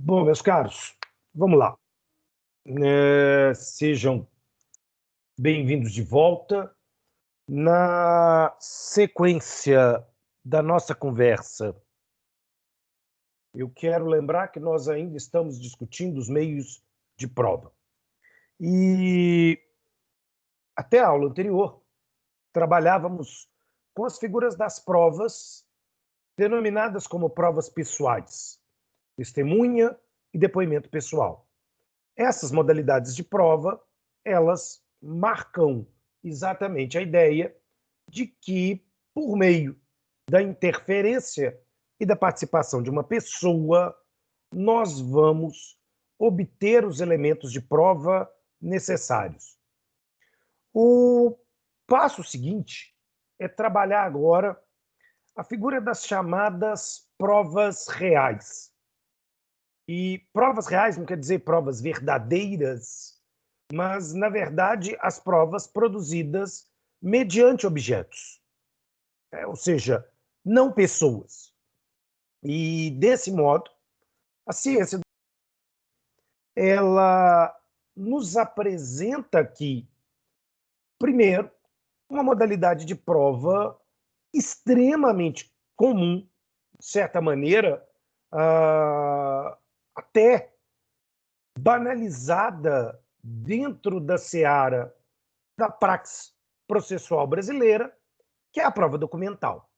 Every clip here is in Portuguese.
Bom, meus caros, vamos lá. Sejam bem-vindos de volta. Na sequência da nossa conversa, eu quero lembrar que nós ainda estamos discutindo os meios de prova. E até a aula anterior, trabalhávamos com as figuras das provas, denominadas como provas pessoais, testemunha e depoimento pessoal. Essas modalidades de prova, elas marcam exatamente a ideia de que, por meio da interferência e da participação de uma pessoa, nós vamos obter os elementos de prova necessários. O passo seguinte é trabalhar agora a figura das chamadas provas reais. E provas reais não quer dizer provas verdadeiras, mas, na verdade, as provas produzidas mediante objetos, ou seja, não pessoas. E, desse modo, a ciência ela nos apresenta aqui, primeiro, uma modalidade de prova extremamente comum, de certa maneira, até banalizada dentro da seara da praxis processual brasileira, que é a prova documental.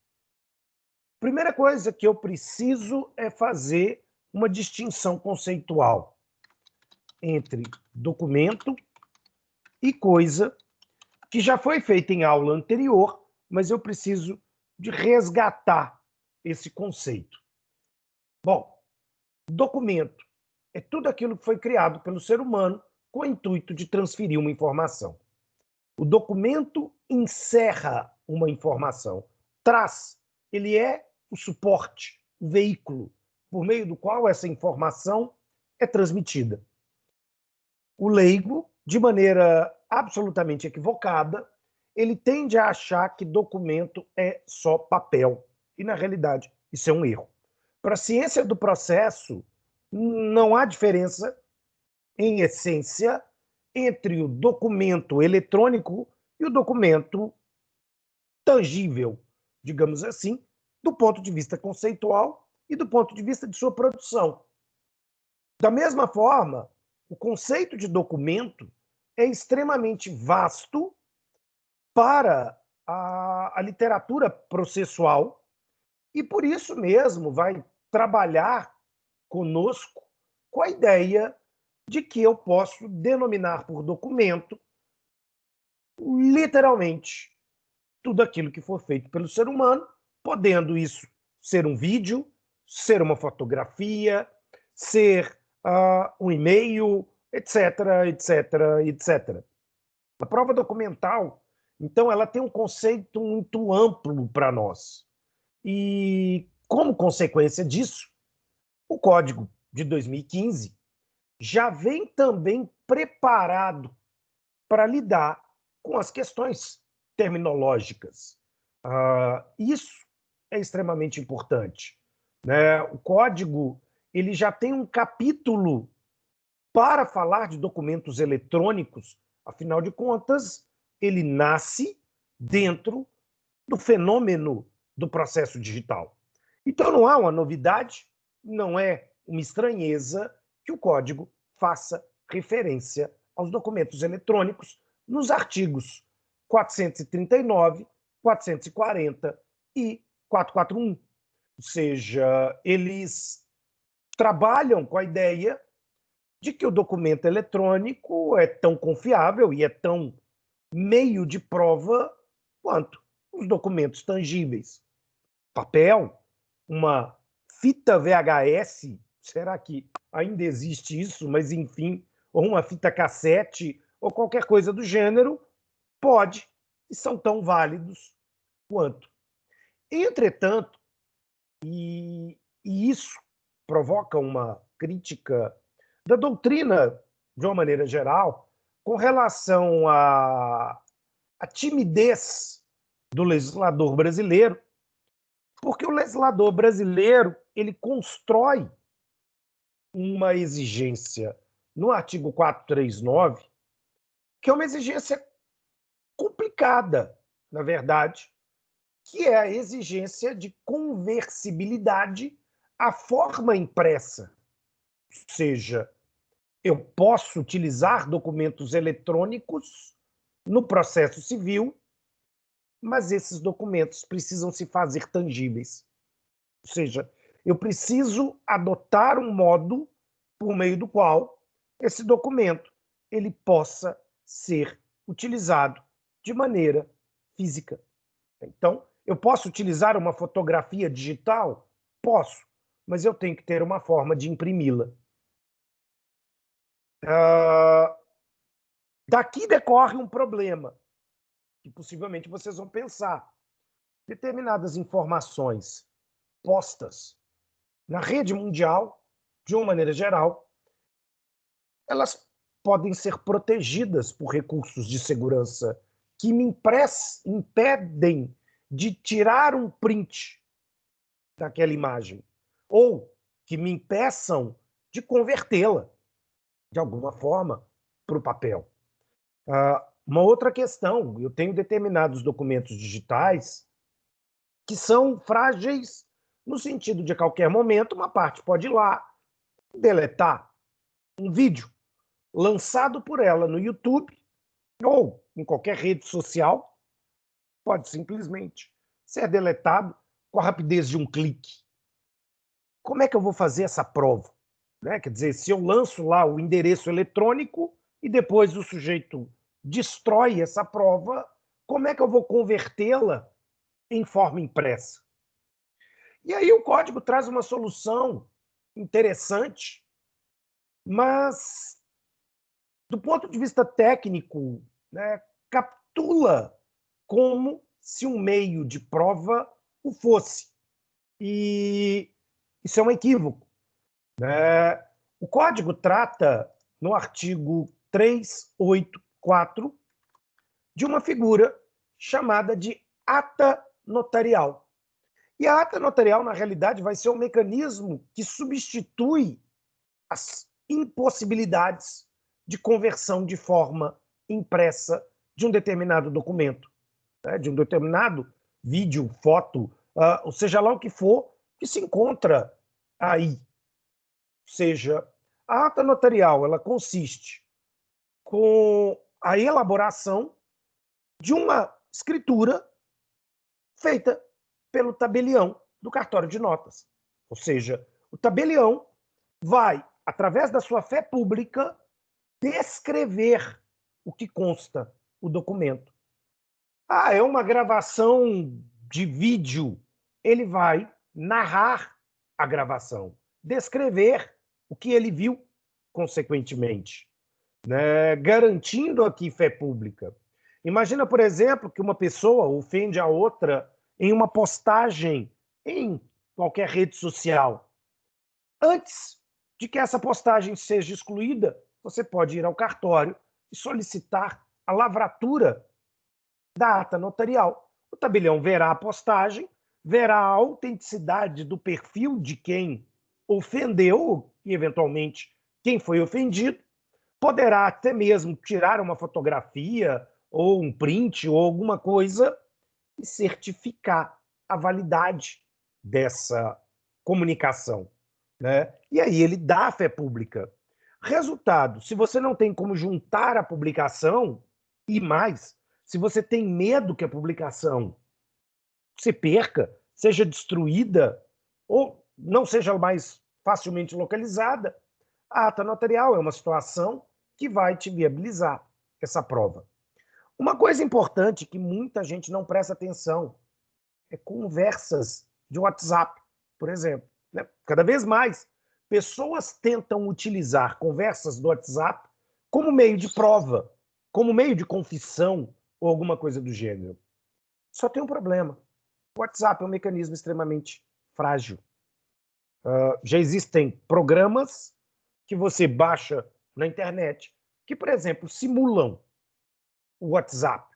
Primeira coisa que eu preciso é fazer uma distinção conceitual entre documento e coisa, que já foi feita em aula anterior, mas eu preciso de resgatar esse conceito. Bom, documento é tudo aquilo que foi criado pelo ser humano com o intuito de transferir uma informação. O documento encerra uma informação, ele é o suporte, o veículo, por meio do qual essa informação é transmitida. O leigo, de maneira absolutamente equivocada, ele tende a achar que documento é só papel. E, na realidade, isso é um erro. Para a ciência do processo, não há diferença, em essência, entre o documento eletrônico e o documento tangível, digamos assim, do ponto de vista conceitual e do ponto de vista de sua produção. Da mesma forma, o conceito de documento é extremamente vasto para a literatura processual e, por isso mesmo, vai trabalhar conosco com a ideia de que eu posso denominar por documento, literalmente, tudo aquilo que for feito pelo ser humano, podendo isso ser um vídeo, ser uma fotografia, ser um e-mail, etc, etc, etc. A prova documental, então, ela tem um conceito muito amplo para nós. E, como consequência disso, o Código de 2015 já vem também preparado para lidar com as questões terminológicas. Isso é extremamente importante, né? O código ele já tem um capítulo para falar de documentos eletrônicos, afinal de contas, ele nasce dentro do fenômeno do processo digital. Então não há uma novidade, não é uma estranheza que o código faça referência aos documentos eletrônicos nos artigos 439, 440 e 441. Ou seja, eles trabalham com a ideia de que o documento eletrônico é tão confiável e é tão meio de prova quanto os documentos tangíveis. Papel, uma fita VHS, será que ainda existe isso? Mas, enfim, ou uma fita cassete, ou qualquer coisa do gênero, pode, e são tão válidos quanto. Entretanto, e isso provoca uma crítica da doutrina, de uma maneira geral, com relação à timidez do legislador brasileiro, porque o legislador brasileiro ele constrói uma exigência no artigo 439, que é uma exigência complicada, na verdade, que é a exigência de conversibilidade à forma impressa. Ou seja, eu posso utilizar documentos eletrônicos no processo civil, mas esses documentos precisam se fazer tangíveis. Ou seja, eu preciso adotar um modo por meio do qual esse documento ele possa ser utilizado de maneira física. Então, eu posso utilizar uma fotografia digital? Posso, mas eu tenho que ter uma forma de imprimi-la. Daqui decorre um problema, que possivelmente vocês vão pensar. Determinadas informações postas na rede mundial, de uma maneira geral, elas podem ser protegidas por recursos de segurança que me impedem de tirar um print daquela imagem, ou que me impeçam de convertê-la, de alguma forma, para o papel. Uma outra questão, eu tenho determinados documentos digitais que são frágeis no sentido de, a qualquer momento, uma parte pode ir lá deletar um vídeo lançado por ela no YouTube ou em qualquer rede social, pode simplesmente ser deletado com a rapidez de um clique. Como é que eu vou fazer essa prova? Né? Quer dizer, se eu lanço lá o endereço eletrônico e depois o sujeito destrói essa prova, como é que eu vou convertê-la em forma impressa? E aí o código traz uma solução interessante, mas do ponto de vista técnico, né, capitula como se um meio de prova o fosse. E isso é um equívoco. Né? O código trata, no artigo 384, de uma figura chamada de ata notarial. E a ata notarial, na realidade, vai ser um mecanismo que substitui as impossibilidades de conversão de forma impressa de um determinado documento, né, de um determinado vídeo, foto, ou seja lá o que for, que se encontra aí. Ou seja, a ata notarial ela consiste com a elaboração de uma escritura feita pelo tabelião do cartório de notas. Ou seja, o tabelião vai, através da sua fé pública, descrever o que consta o documento. É uma gravação de vídeo. Ele vai narrar a gravação, descrever o que ele viu, consequentemente, né? Garantindo aqui fé pública. Imagina, por exemplo, que uma pessoa ofende a outra em uma postagem em qualquer rede social. Antes de que essa postagem seja excluída, você pode ir ao cartório e solicitar a lavratura da ata notarial. O tabelião verá a postagem, verá a autenticidade do perfil de quem ofendeu e, eventualmente, quem foi ofendido, poderá até mesmo tirar uma fotografia ou um print ou alguma coisa e certificar a validade dessa comunicação. Né? E aí ele dá a fé pública. Resultado, se você não tem como juntar a publicação, e mais, se você tem medo que a publicação se perca, seja destruída ou não seja mais facilmente localizada, a ata notarial é uma situação que vai te viabilizar essa prova. Uma coisa importante que muita gente não presta atenção é conversas de WhatsApp, por exemplo. Né? Cada vez mais, pessoas tentam utilizar conversas do WhatsApp como meio de prova, como meio de confissão ou alguma coisa do gênero. Só tem um problema. O WhatsApp é um mecanismo extremamente frágil. Já existem programas que você baixa na internet que, por exemplo, simulam o WhatsApp.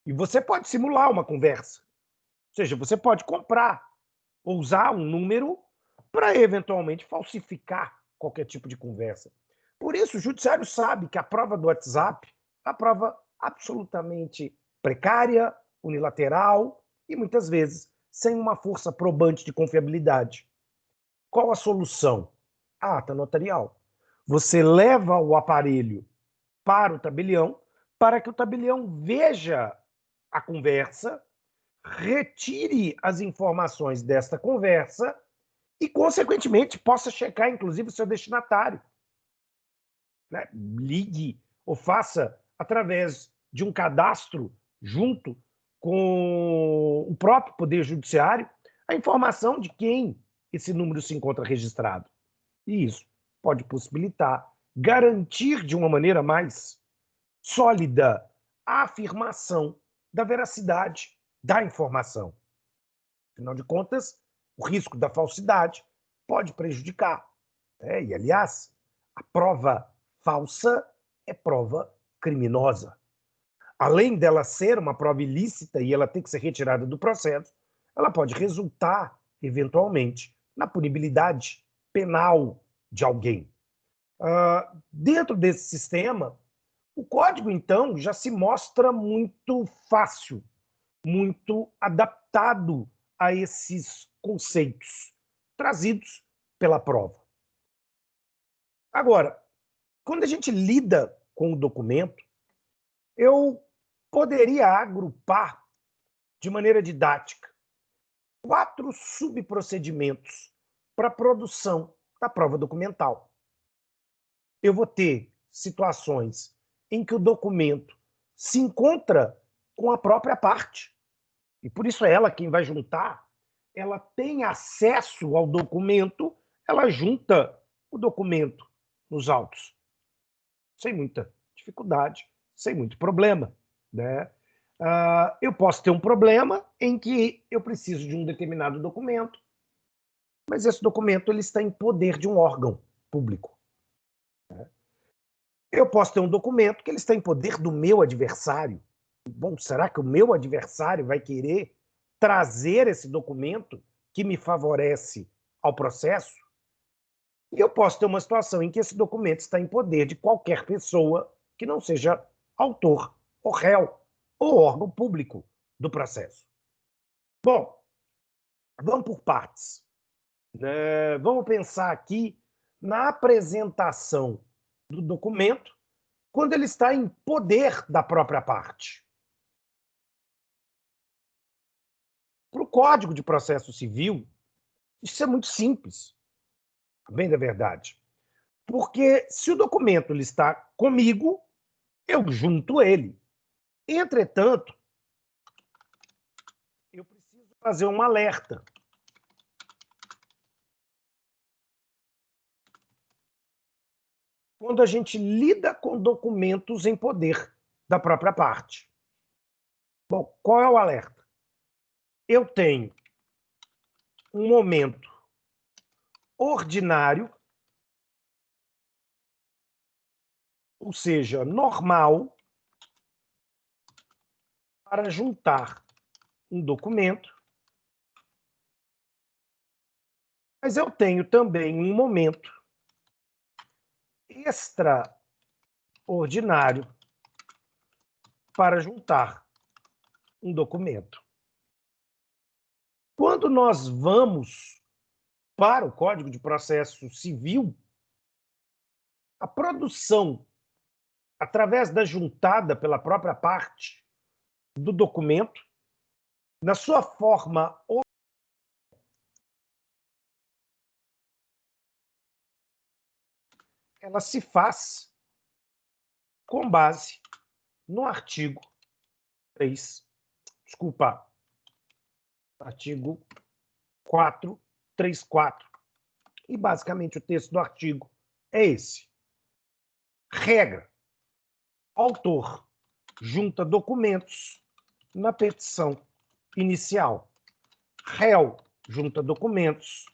E você pode simular uma conversa. Ou seja, você pode comprar ou usar um número para eventualmente falsificar qualquer tipo de conversa. Por isso, o judiciário sabe que a prova do WhatsApp é uma prova absolutamente precária, unilateral e, muitas vezes, sem uma força probante de confiabilidade. Qual a solução? A ata notarial. Você leva o aparelho para o tabelião, para que o tabelião veja a conversa, retire as informações desta conversa e, consequentemente, possa checar, inclusive, o seu destinatário. Né? Ligue ou faça através de um cadastro junto com o próprio Poder Judiciário a informação de quem esse número se encontra registrado. E isso pode possibilitar garantir de uma maneira mais sólida a afirmação da veracidade da informação. Afinal de contas, o risco da falsidade pode prejudicar. E, aliás, a prova falsa é prova criminosa. Além dela ser uma prova ilícita e ela ter que ser retirada do processo, ela pode resultar, eventualmente, na punibilidade penal de alguém. Dentro desse sistema, o código, então, já se mostra muito fácil, muito adaptado a esses conceitos trazidos pela prova. Agora, quando a gente lida com o documento, eu poderia agrupar de maneira didática 4 subprocedimentos para a produção da prova documental. Eu vou ter situações em que o documento se encontra com a própria parte, e por isso é ela quem vai juntar, ela tem acesso ao documento, ela junta o documento nos autos, sem muita dificuldade, sem muito problema. Né? Eu posso ter um problema em que eu preciso de um determinado documento, mas esse documento ele está em poder de um órgão público. Né? Eu posso ter um documento que ele está em poder do meu adversário. Bom, será que o meu adversário vai querer trazer esse documento que me favorece ao processo? E eu posso ter uma situação em que esse documento está em poder de qualquer pessoa que não seja autor ou réu ou órgão público do processo. Bom, vamos por partes. Vamos pensar aqui na apresentação do documento quando ele está em poder da própria parte. Para o Código de Processo Civil, isso é muito simples, bem da verdade. Porque se o documento ele está comigo, eu junto ele. Entretanto, eu preciso fazer um alerta. Quando a gente lida com documentos em poder da própria parte. Bom, qual é o alerta? Eu tenho um momento ordinário, ou seja, normal, para juntar um documento, mas eu tenho também um momento extraordinário para juntar um documento. Quando nós vamos para o Código de Processo Civil, a produção, através da juntada pela própria parte do documento, na sua forma ela se faz com base no artigo 3, artigo 434. E basicamente o texto do artigo é esse. Regra: autor junta documentos na petição inicial. Réu junta documentos.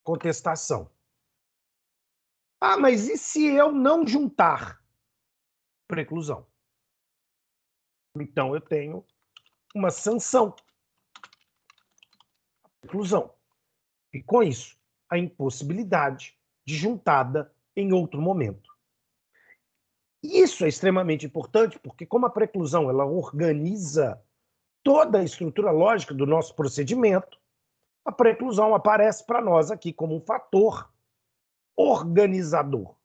Contestação. Mas e se eu não juntar? Preclusão. Então eu tenho uma sanção. Preclusão. E com isso, a impossibilidade de juntada em outro momento. E isso é extremamente importante, porque como a preclusão ela organiza toda a estrutura lógica do nosso procedimento, a preclusão aparece para nós aqui como um fator organizador.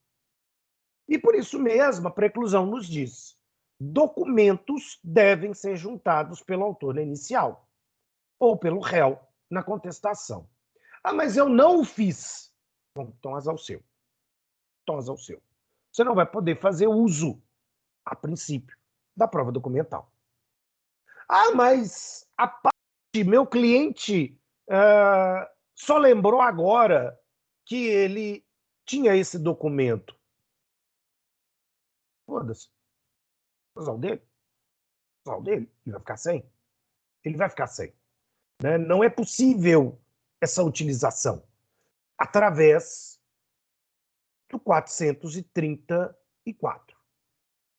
E por isso mesmo a preclusão nos diz: documentos devem ser juntados pelo autor na inicial ou pelo réu na contestação. Ah, mas eu não o fiz. Bom, então azar o seu. Então azar o seu. Você não vai poder fazer uso, a princípio, da prova documental. Ah, mas a parte, meu cliente só lembrou agora que ele tinha esse documento. Foda-se. Usar o dele. Usar o dele. Ele vai ficar sem. Ele vai ficar sem. Né? Não é possível essa utilização através do 434.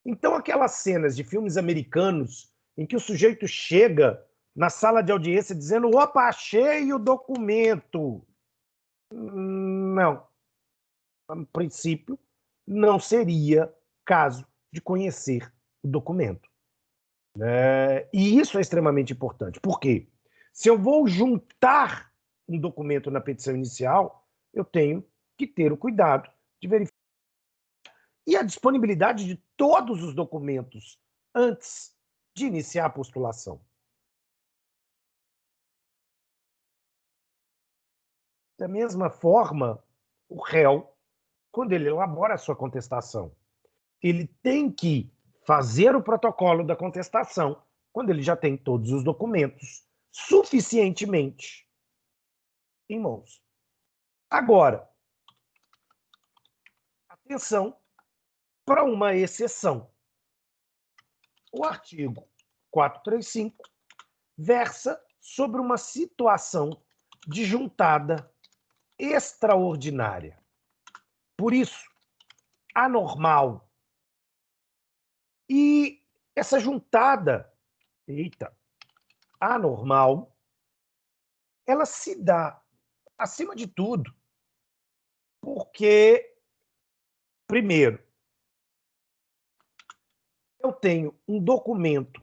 Então, aquelas cenas de filmes americanos em que o sujeito chega na sala de audiência dizendo: opa, achei o documento. Não. No princípio, não seria caso de conhecer o documento. E isso é extremamente importante. Por quê? Se eu vou juntar um documento na petição inicial, eu tenho que ter o cuidado de verificar e a disponibilidade de todos os documentos antes de iniciar a postulação. Da mesma forma, o réu, quando ele elabora a sua contestação, ele tem que fazer o protocolo da contestação quando ele já tem todos os documentos suficientemente em mãos. Agora, atenção para uma exceção. O artigo 435 versa sobre uma situação de juntada extraordinária. Por isso, anormal. E essa juntada, anormal, ela se dá, acima de tudo, porque, primeiro, eu tenho um documento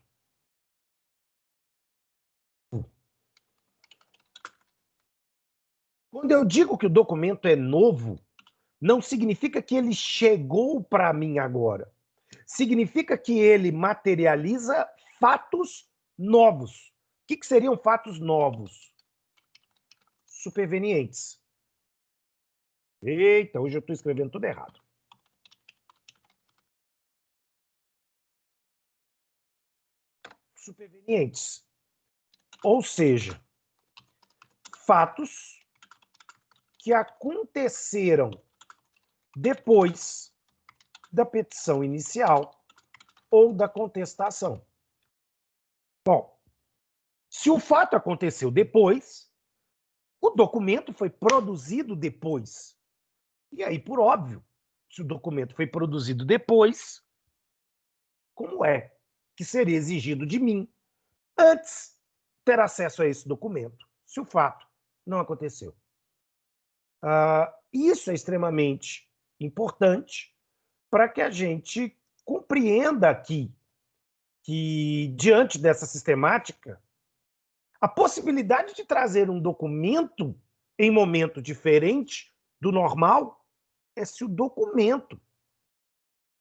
Quando eu digo que o documento é novo, não significa que ele chegou para mim agora. Significa que ele materializa fatos novos. O que seriam fatos novos? Supervenientes. Eita, hoje eu estou escrevendo tudo errado. Supervenientes. Ou seja, fatos que aconteceram depois da petição inicial ou da contestação. Bom, se o fato aconteceu depois, o documento foi produzido depois. E aí, por óbvio, se o documento foi produzido depois, como é que seria exigido de mim antes ter acesso a esse documento, se o fato não aconteceu? Isso é extremamente importante para que a gente compreenda aqui que, diante dessa sistemática, a possibilidade de trazer um documento em momento diferente do normal é se o documento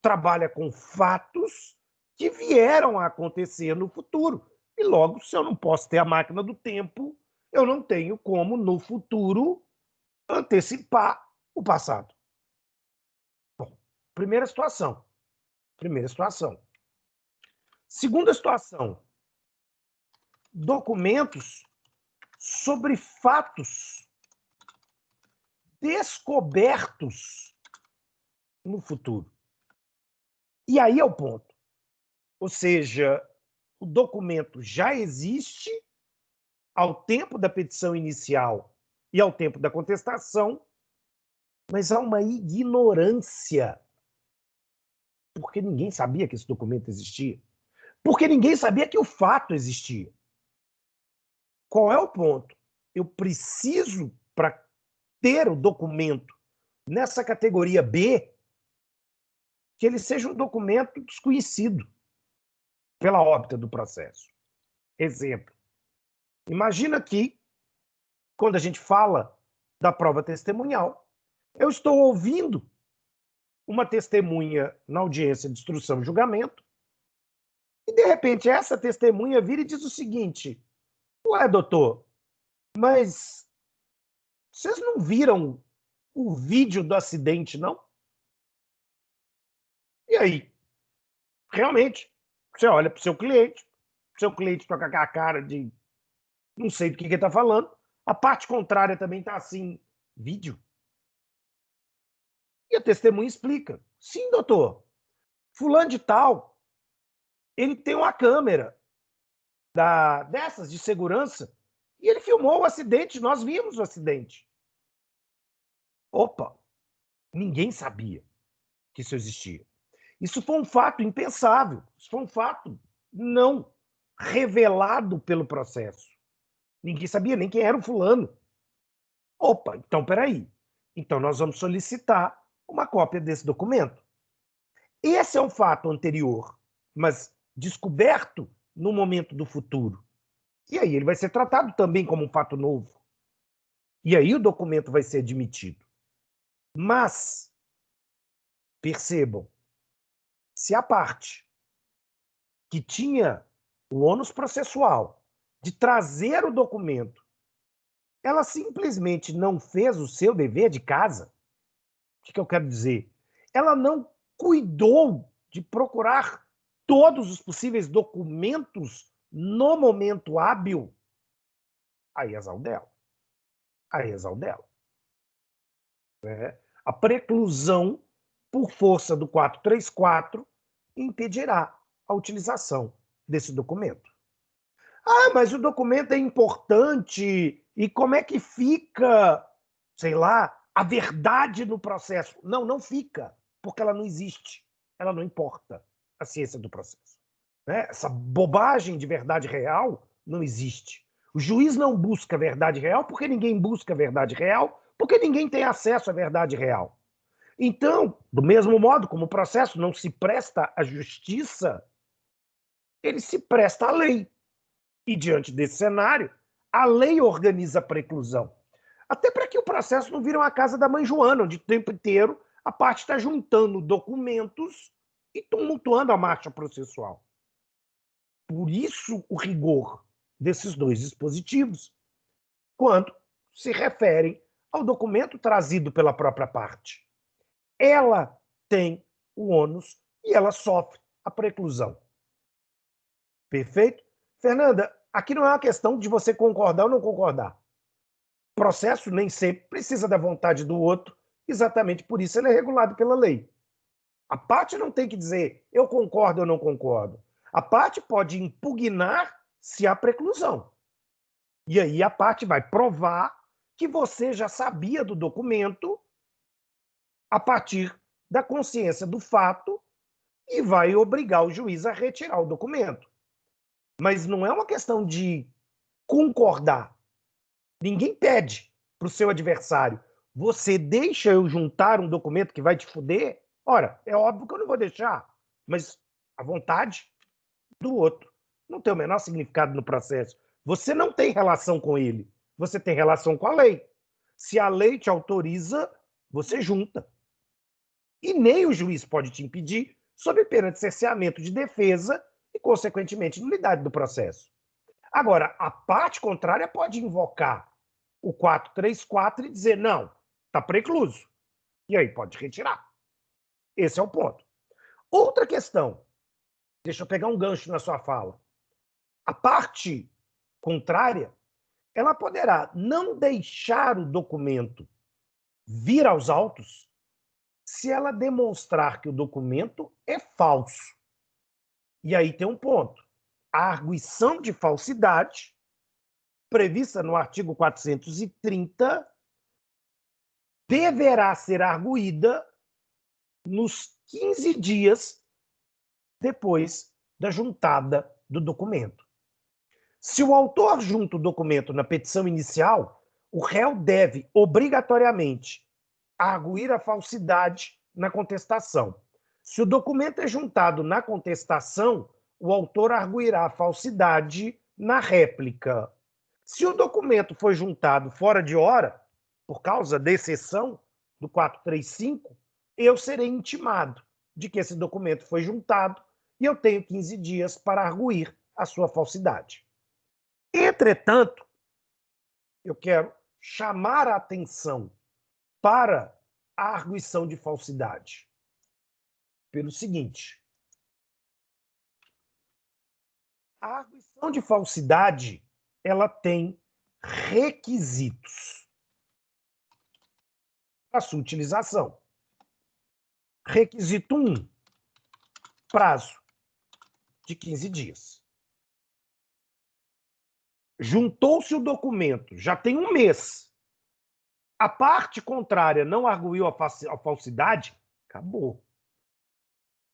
trabalha com fatos que vieram a acontecer no futuro. E logo, se eu não posso ter a máquina do tempo, eu não tenho como, no futuro, antecipar o passado. Bom, primeira situação. Segunda situação. Documentos sobre fatos descobertos no futuro. E aí é o ponto. Ou seja, o documento já existe ao tempo da petição inicial e ao tempo da contestação, mas há uma ignorância, porque ninguém sabia que esse documento existia, porque ninguém sabia que o fato existia. Qual é o ponto? Eu preciso, para ter o documento nessa categoria B, que ele seja um documento desconhecido pela óbita do processo. Exemplo. Imagina que, quando a gente fala da prova testemunhal, eu estou ouvindo uma testemunha na audiência de instrução e julgamento, e, de repente, essa testemunha vira e diz o seguinte: ué, doutor, mas vocês não viram o vídeo do acidente, não? E aí? Realmente, você olha para o seu cliente toca com a cara de não sei do que ele está falando, a parte contrária também está assim, vídeo? E a testemunha explica: sim, doutor, fulano de tal, ele tem uma câmera dessas de segurança e ele filmou o acidente, nós vimos o acidente. Opa, ninguém sabia que isso existia. Isso foi um fato impensável, isso foi um fato não revelado pelo processo. Ninguém sabia nem quem era o fulano. Opa, então peraí. Então nós vamos solicitar uma cópia desse documento. Esse é um fato anterior, mas descoberto no momento do futuro. E aí ele vai ser tratado também como um fato novo. E aí o documento vai ser admitido. Mas, percebam, se a parte que tinha o ônus processual de trazer o documento, ela simplesmente não fez o seu dever de casa, o que eu quero dizer? Ela não cuidou de procurar todos os possíveis documentos no momento hábil, aí é azar dela. Aí é azar dela. A preclusão, por força do 434, impedirá a utilização desse documento. Ah, mas o documento é importante, e como é que fica, sei lá, a verdade no processo? Não, não fica, porque ela não existe, ela não importa, a ciência do processo. Essa bobagem de verdade real não existe. O juiz não busca verdade real porque ninguém busca verdade real, porque ninguém tem acesso à verdade real. Então, do mesmo modo como o processo não se presta à justiça, ele se presta à lei. E, diante desse cenário, a lei organiza a preclusão. Até para que o processo não vire uma casa da mãe Joana, onde o tempo inteiro a parte está juntando documentos e tumultuando a marcha processual. Por isso o rigor desses dois dispositivos, quando se referem ao documento trazido pela própria parte. Ela tem o ônus e ela sofre a preclusão. Perfeito? Fernanda, aqui não é uma questão de você concordar ou não concordar. O processo nem sempre precisa da vontade do outro, exatamente por isso ele é regulado pela lei. A parte não tem que dizer eu concordo ou não concordo. A parte pode impugnar se há preclusão. E aí a parte vai provar que você já sabia do documento a partir da consciência do fato e vai obrigar o juiz a retirar o documento. Mas não é uma questão de concordar. Ninguém pede para o seu adversário: você deixa eu juntar um documento que vai te fuder? Ora, é óbvio que eu não vou deixar, mas a vontade do outro não tem o menor significado no processo. Você não tem relação com ele, você tem relação com a lei. Se a lei te autoriza, você junta. E nem o juiz pode te impedir, sob pena de cerceamento de defesa e, consequentemente, nulidade do processo. Agora, a parte contrária pode invocar o 434 e dizer: não, está precluso. E aí pode retirar. Esse é o ponto. Outra questão, deixa eu pegar um gancho na sua fala. A parte contrária, ela poderá não deixar o documento vir aos autos se ela demonstrar que o documento é falso. E aí tem um ponto. A arguição de falsidade, prevista no artigo 430, deverá ser arguída nos 15 dias depois da juntada do documento. Se o autor junta o documento na petição inicial, o réu deve, obrigatoriamente, arguir a falsidade na contestação. Se o documento é juntado na contestação, o autor arguirá a falsidade na réplica. Se o documento foi juntado fora de hora, por causa da exceção do 435, eu serei intimado de que esse documento foi juntado e eu tenho 15 dias para arguir a sua falsidade. Entretanto, eu quero chamar a atenção para a arguição de falsidade pelo seguinte: a arguição de falsidade, ela tem requisitos para sua utilização. Requisito 1, prazo de 15 dias. Juntou-se o documento, já tem um mês. A parte contrária não arguiu a falsidade, acabou.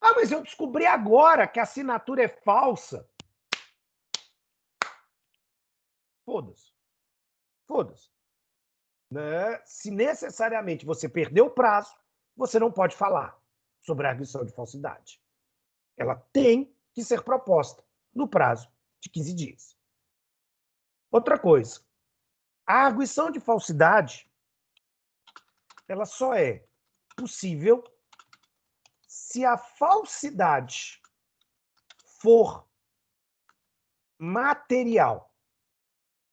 Ah, mas eu descobri agora que a assinatura é falsa. Foda-se. Foda-se. Né? Se necessariamente você perdeu o prazo, você não pode falar sobre a arguição de falsidade. Ela tem que ser proposta no prazo de 15 dias. Outra coisa, a arguição de falsidade, ela só é possível se a falsidade for material.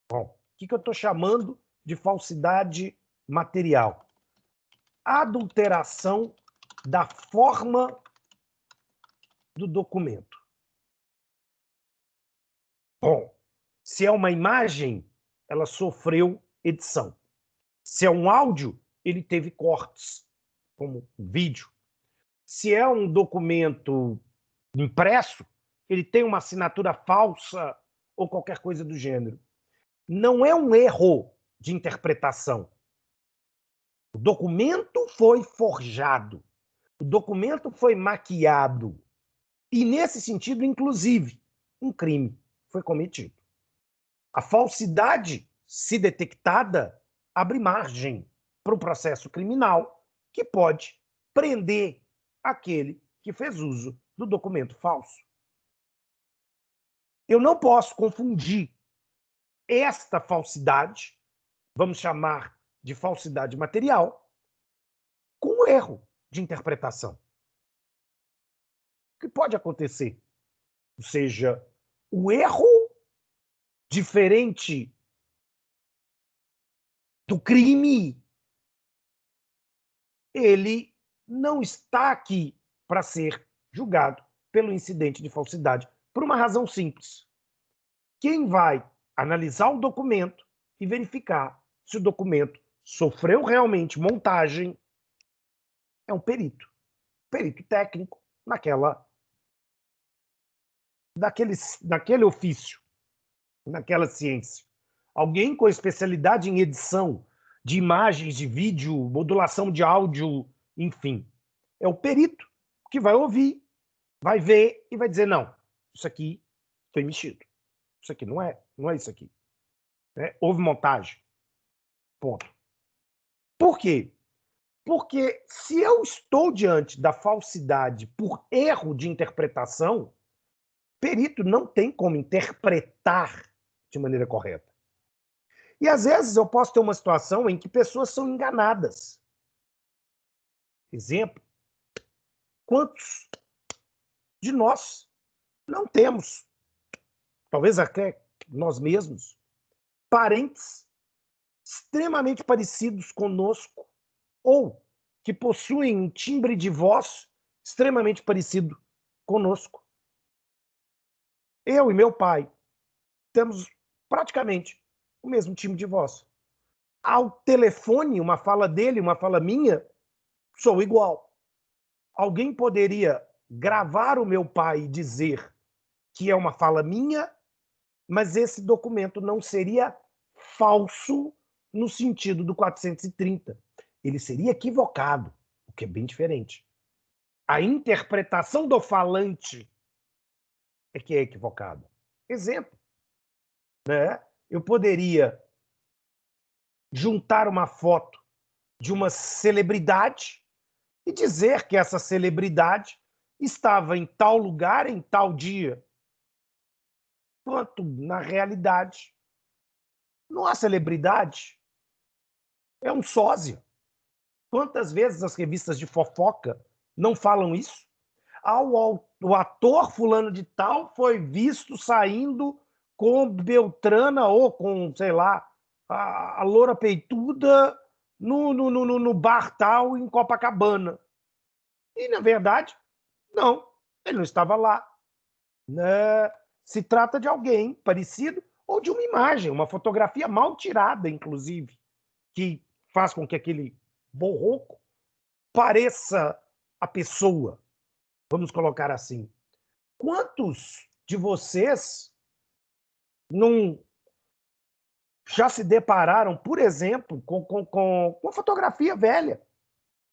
Bom, o que eu estou chamando de falsidade material? Adulteração da forma do documento. Bom, se é uma imagem, ela sofreu edição. Se é um áudio, ele teve cortes, como um vídeo. Se é um documento impresso, ele tem uma assinatura falsa ou qualquer coisa do gênero. Não é um erro de interpretação. O documento foi forjado. O documento foi maquiado. E, nesse sentido, inclusive, um crime foi cometido. A falsidade, se detectada, abre margem para o processo criminal que pode prender aquele que fez uso do documento falso. Eu não posso confundir esta falsidade, vamos chamar de falsidade material, com o erro de interpretação. O que pode acontecer? Ou seja, o erro diferente do crime, ele não está aqui para ser julgado pelo incidente de falsidade, por uma razão simples. Quem vai analisar o documento e verificar se o documento sofreu realmente montagem é um perito técnico naquele ofício, naquela ciência. Alguém com especialidade em edição de imagens, de vídeo, modulação de áudio, enfim. É o perito que vai ouvir, vai ver e vai dizer, não, isso aqui foi mexido. Isso aqui não é isso aqui. Houve montagem. Ponto. Por quê? Porque se eu estou diante da falsidade por erro de interpretação, perito não tem como interpretar de maneira correta. E às vezes eu posso ter uma situação em que pessoas são enganadas. Exemplo, quantos de nós não temos, talvez até nós mesmos, parentes extremamente parecidos conosco ou que possuem um timbre de voz extremamente parecido conosco. Eu e meu pai temos praticamente o mesmo timbre de voz. Ao telefone, uma fala dele, uma fala minha, sou igual. Alguém poderia gravar o meu pai e dizer que é uma fala minha, mas esse documento não seria falso no sentido do 430. Ele seria equivocado, o que é bem diferente. A interpretação do falante é que é equivocada. Exemplo, né? Eu poderia juntar uma foto de uma celebridade e dizer que essa celebridade estava em tal lugar, em tal dia. Quanto, na realidade, não há celebridade, é um sósia. Quantas vezes as revistas de fofoca não falam isso? O ator fulano de tal foi visto saindo com Beltrana ou com, sei lá, a loura peituda no bar tal em Copacabana. E, na verdade, não, ele não estava lá. Né? Se trata de alguém parecido ou de uma imagem, uma fotografia mal tirada, inclusive, que faz com que aquele borroco pareça a pessoa, vamos colocar assim. Quantos de vocês não já se depararam, por exemplo, com uma fotografia velha,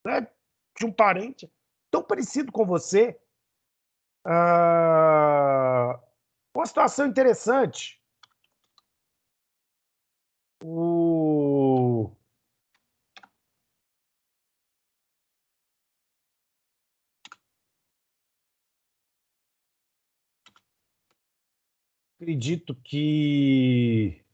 né, de um parente tão parecido com você? Uma situação interessante. O... Acredito que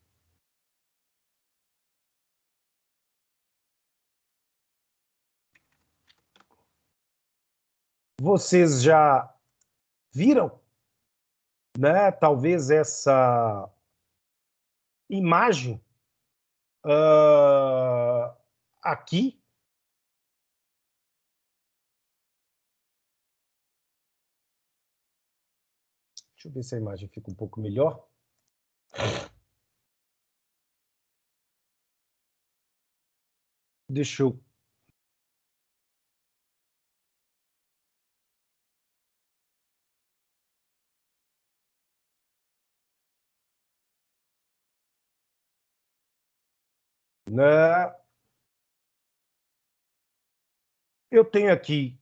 vocês já viram, né, talvez essa imagem aqui. Deixa eu ver se a imagem fica um pouco melhor. Deixa eu... Né? Eu tenho aqui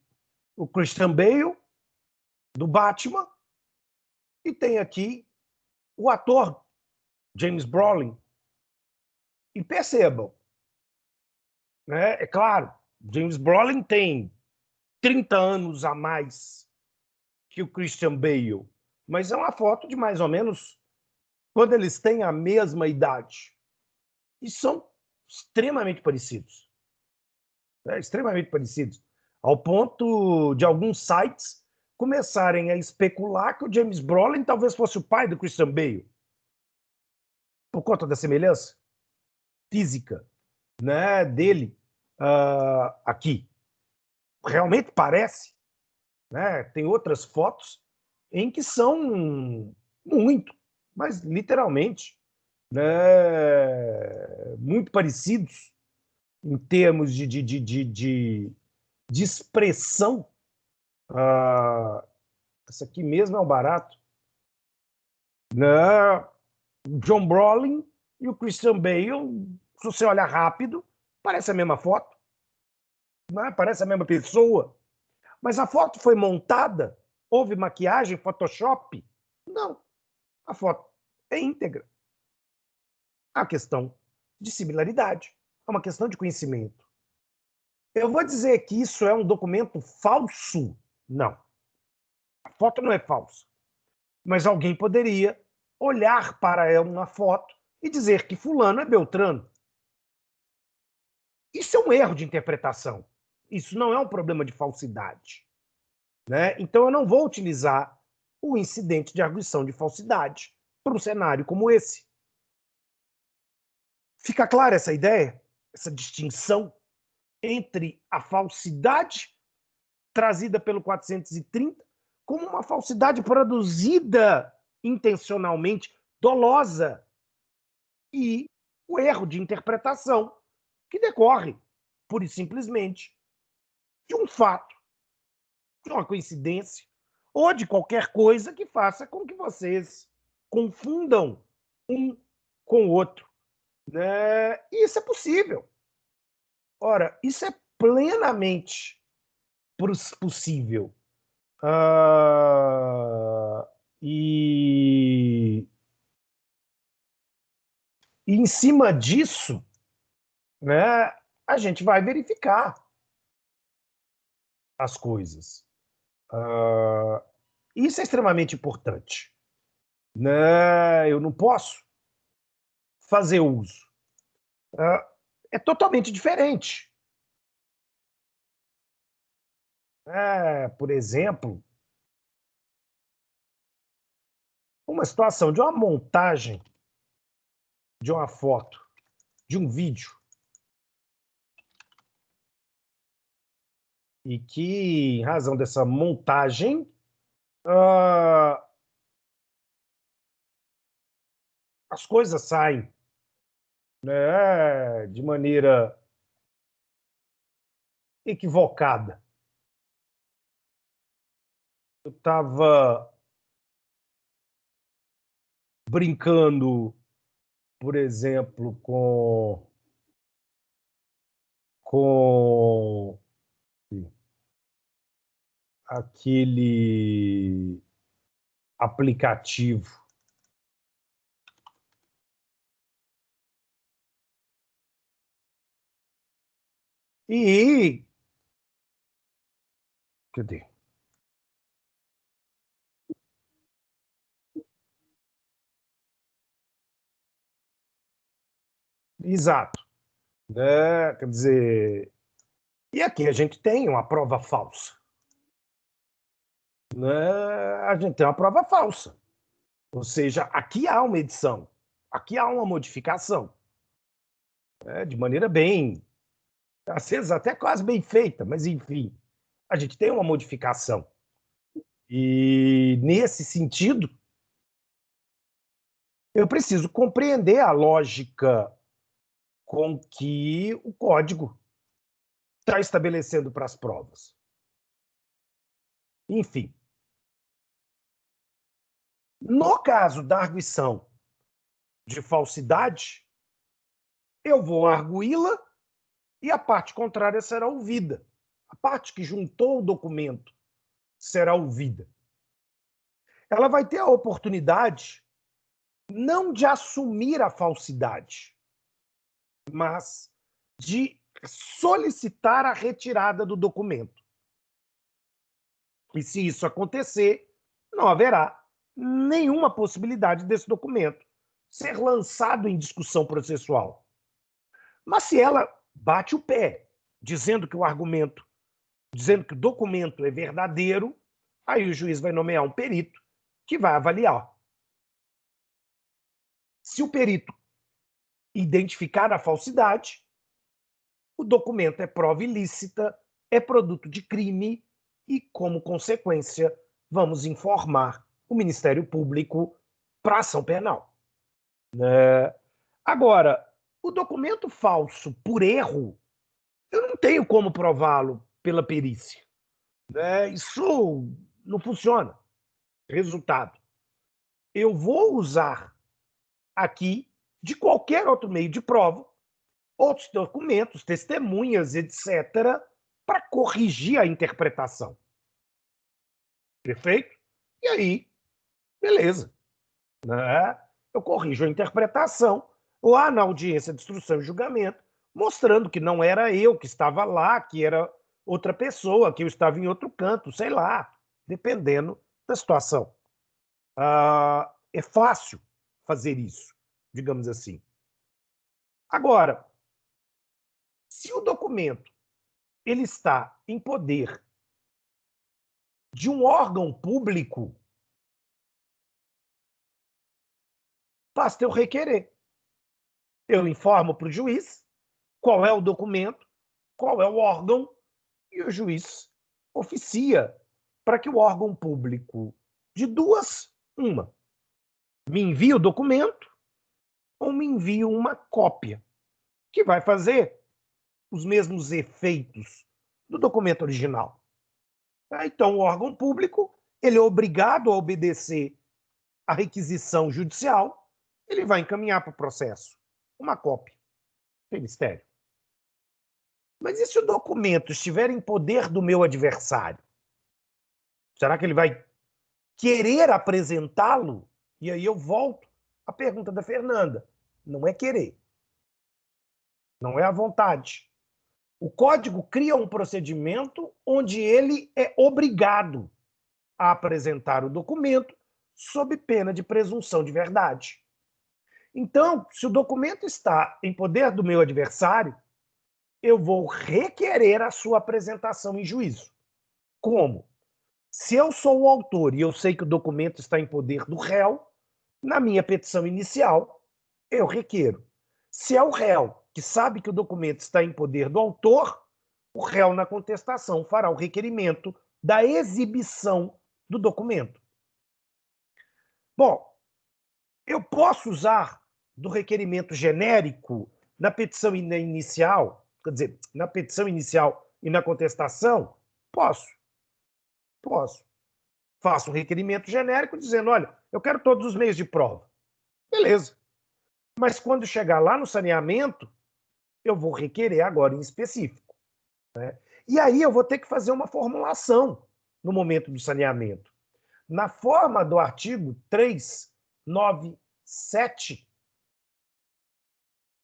o Christian Bale, do Batman, e tem aqui o ator James Brolin. E percebam, né? É claro, James Brolin tem 30 anos a mais que o Christian Bale, mas é uma foto de mais ou menos quando eles têm a mesma idade. E são extremamente parecidos. Né? Extremamente parecidos. Ao ponto de alguns sites começarem a especular que o James Brolin talvez fosse o pai do Christian Bale, por conta da semelhança física, né, dele aqui. Realmente parece. Né? Tem outras fotos em que são muito, mas literalmente, né, muito parecidos em termos de expressão. Essa aqui mesmo é o barato. Né? O John Brolin e o Christian Bale, se você olhar rápido, parece a mesma foto. Né? Parece a mesma pessoa. Mas a foto foi montada? Houve maquiagem, Photoshop? Não. A foto é íntegra. É uma questão de similaridade. É uma questão de conhecimento. Eu vou dizer que isso é um documento falso? Não. A foto não é falsa. Mas alguém poderia olhar para ela na foto e dizer que fulano é Beltrano. Isso é um erro de interpretação. Isso não é um problema de falsidade. Né? Então eu não vou utilizar o incidente de arguição de falsidade para um cenário como esse. Fica clara essa ideia? Essa distinção entre a falsidade trazida pelo 430 como uma falsidade produzida intencionalmente, dolosa, e o erro de interpretação que decorre, pura e simplesmente, de um fato, de uma coincidência, ou de qualquer coisa que faça com que vocês confundam um com o outro. Né? E isso é possível. Ora, isso é plenamente possível. E em cima disso, né, a gente vai verificar as coisas. Isso é extremamente importante, né? Eu não posso fazer uso. É totalmente diferente. Por exemplo, uma situação de uma montagem de uma foto, de um vídeo, e que, em razão dessa montagem, as coisas saem, né, de maneira equivocada. Eu estava brincando, por exemplo, com aquele aplicativo. E cadê? Exato, né? Quer dizer, e aqui a gente tem uma prova falsa, né? A gente tem uma prova falsa, ou seja, aqui há uma edição, aqui há uma modificação, né? De maneira bem, às vezes até quase bem feita, mas enfim, a gente tem uma modificação. E nesse sentido, eu preciso compreender a lógica com que o código está estabelecendo para as provas. Enfim, no caso da arguição de falsidade, eu vou arguí-la e a parte contrária será ouvida. A parte que juntou o documento será ouvida. Ela vai ter a oportunidade não de assumir a falsidade, mas de solicitar a retirada do documento. E se isso acontecer, não haverá nenhuma possibilidade desse documento ser lançado em discussão processual. Mas se ela bate o pé, dizendo que o argumento, dizendo que o documento é verdadeiro, aí o juiz vai nomear um perito que vai avaliar. Se o perito identificar a falsidade, o documento é prova ilícita, é produto de crime e, como consequência, vamos informar o Ministério Público para ação penal. Agora, o documento falso por erro, eu não tenho como prová-lo pela perícia. Isso não funciona. Resultado, eu vou usar aqui, de qualquer outro meio de prova, outros documentos, testemunhas, etc., para corrigir a interpretação. Perfeito? E aí, beleza. Né? Eu corrijo a interpretação lá na audiência de instrução e julgamento, mostrando que não era eu que estava lá, que era outra pessoa, que eu estava em outro canto, sei lá, dependendo da situação. É fácil fazer isso, digamos assim. Agora, se o documento ele está em poder de um órgão público, basta eu requerer. Eu informo para o juiz qual é o documento, qual é o órgão, e o juiz oficia para que o órgão público, de duas, uma, me envie o documento ou me envie uma cópia, que vai fazer os mesmos efeitos do documento original. Então, o órgão público ele é obrigado a obedecer à requisição judicial, ele vai encaminhar para o processo uma cópia do Ministério. Mas e se o documento estiver em poder do meu adversário? Será que ele vai querer apresentá-lo? E aí eu volto à pergunta da Fernanda. Não é querer. não é à vontade. O código cria um procedimento onde ele é obrigado a apresentar o documento sob pena de presunção de verdade. Então, se o documento está em poder do meu adversário, eu vou requerer a sua apresentação em juízo. Como? Se eu sou o autor e eu sei que o documento está em poder do réu, na minha petição inicial, eu requeiro. Se é o réu que sabe que o documento está em poder do autor, o réu, na contestação, fará o requerimento da exibição do documento. Bom, eu posso usar do requerimento genérico na petição inicial, quer dizer, na petição inicial e na contestação? Posso. Faço um requerimento genérico dizendo, olha, eu quero todos os meios de prova. Beleza. Mas quando chegar lá no saneamento, eu vou requerer agora em específico. Né? E aí eu vou ter que fazer uma formulação no momento do saneamento. Na forma do artigo 397,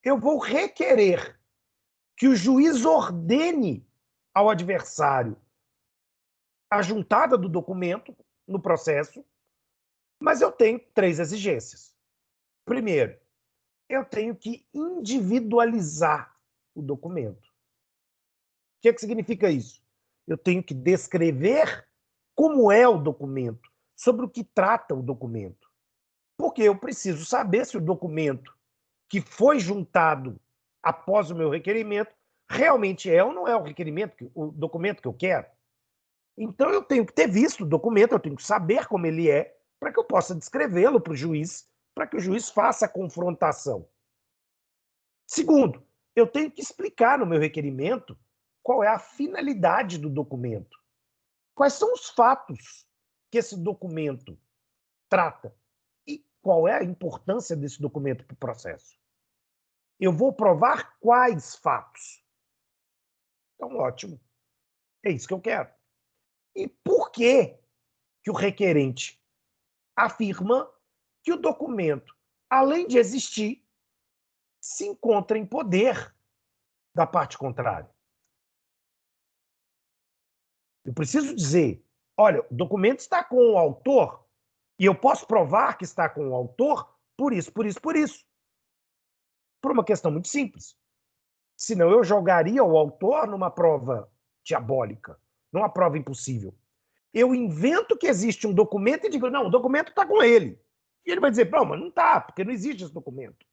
eu vou requerer que o juiz ordene ao adversário a juntada do documento no processo, mas eu tenho 3 exigências. Primeiro, eu tenho que individualizar o documento. O que significa isso? Eu tenho que descrever como é o documento, sobre o que trata o documento. Porque eu preciso saber se o documento que foi juntado após o meu requerimento realmente é ou não é o documento que eu quero. Então eu tenho que ter visto o documento, eu tenho que saber como ele é, para que eu possa descrevê-lo para o juiz, para que o juiz faça a confrontação. Segundo, eu tenho que explicar no meu requerimento qual é a finalidade do documento. Quais são os fatos que esse documento trata e qual é a importância desse documento para o processo. Eu vou provar quais fatos. Então, ótimo. É isso que eu quero. E por que o requerente afirma que o documento, além de existir, se encontra em poder da parte contrária? Eu preciso dizer, olha, o documento está com o autor e eu posso provar que está com o autor por isso, por isso, por isso. Por uma questão muito simples. Senão eu jogaria o autor numa prova diabólica, numa prova impossível. Eu invento que existe um documento e digo, não, o documento está com ele. E ele vai dizer, não, mas não está, porque não existe esse documento.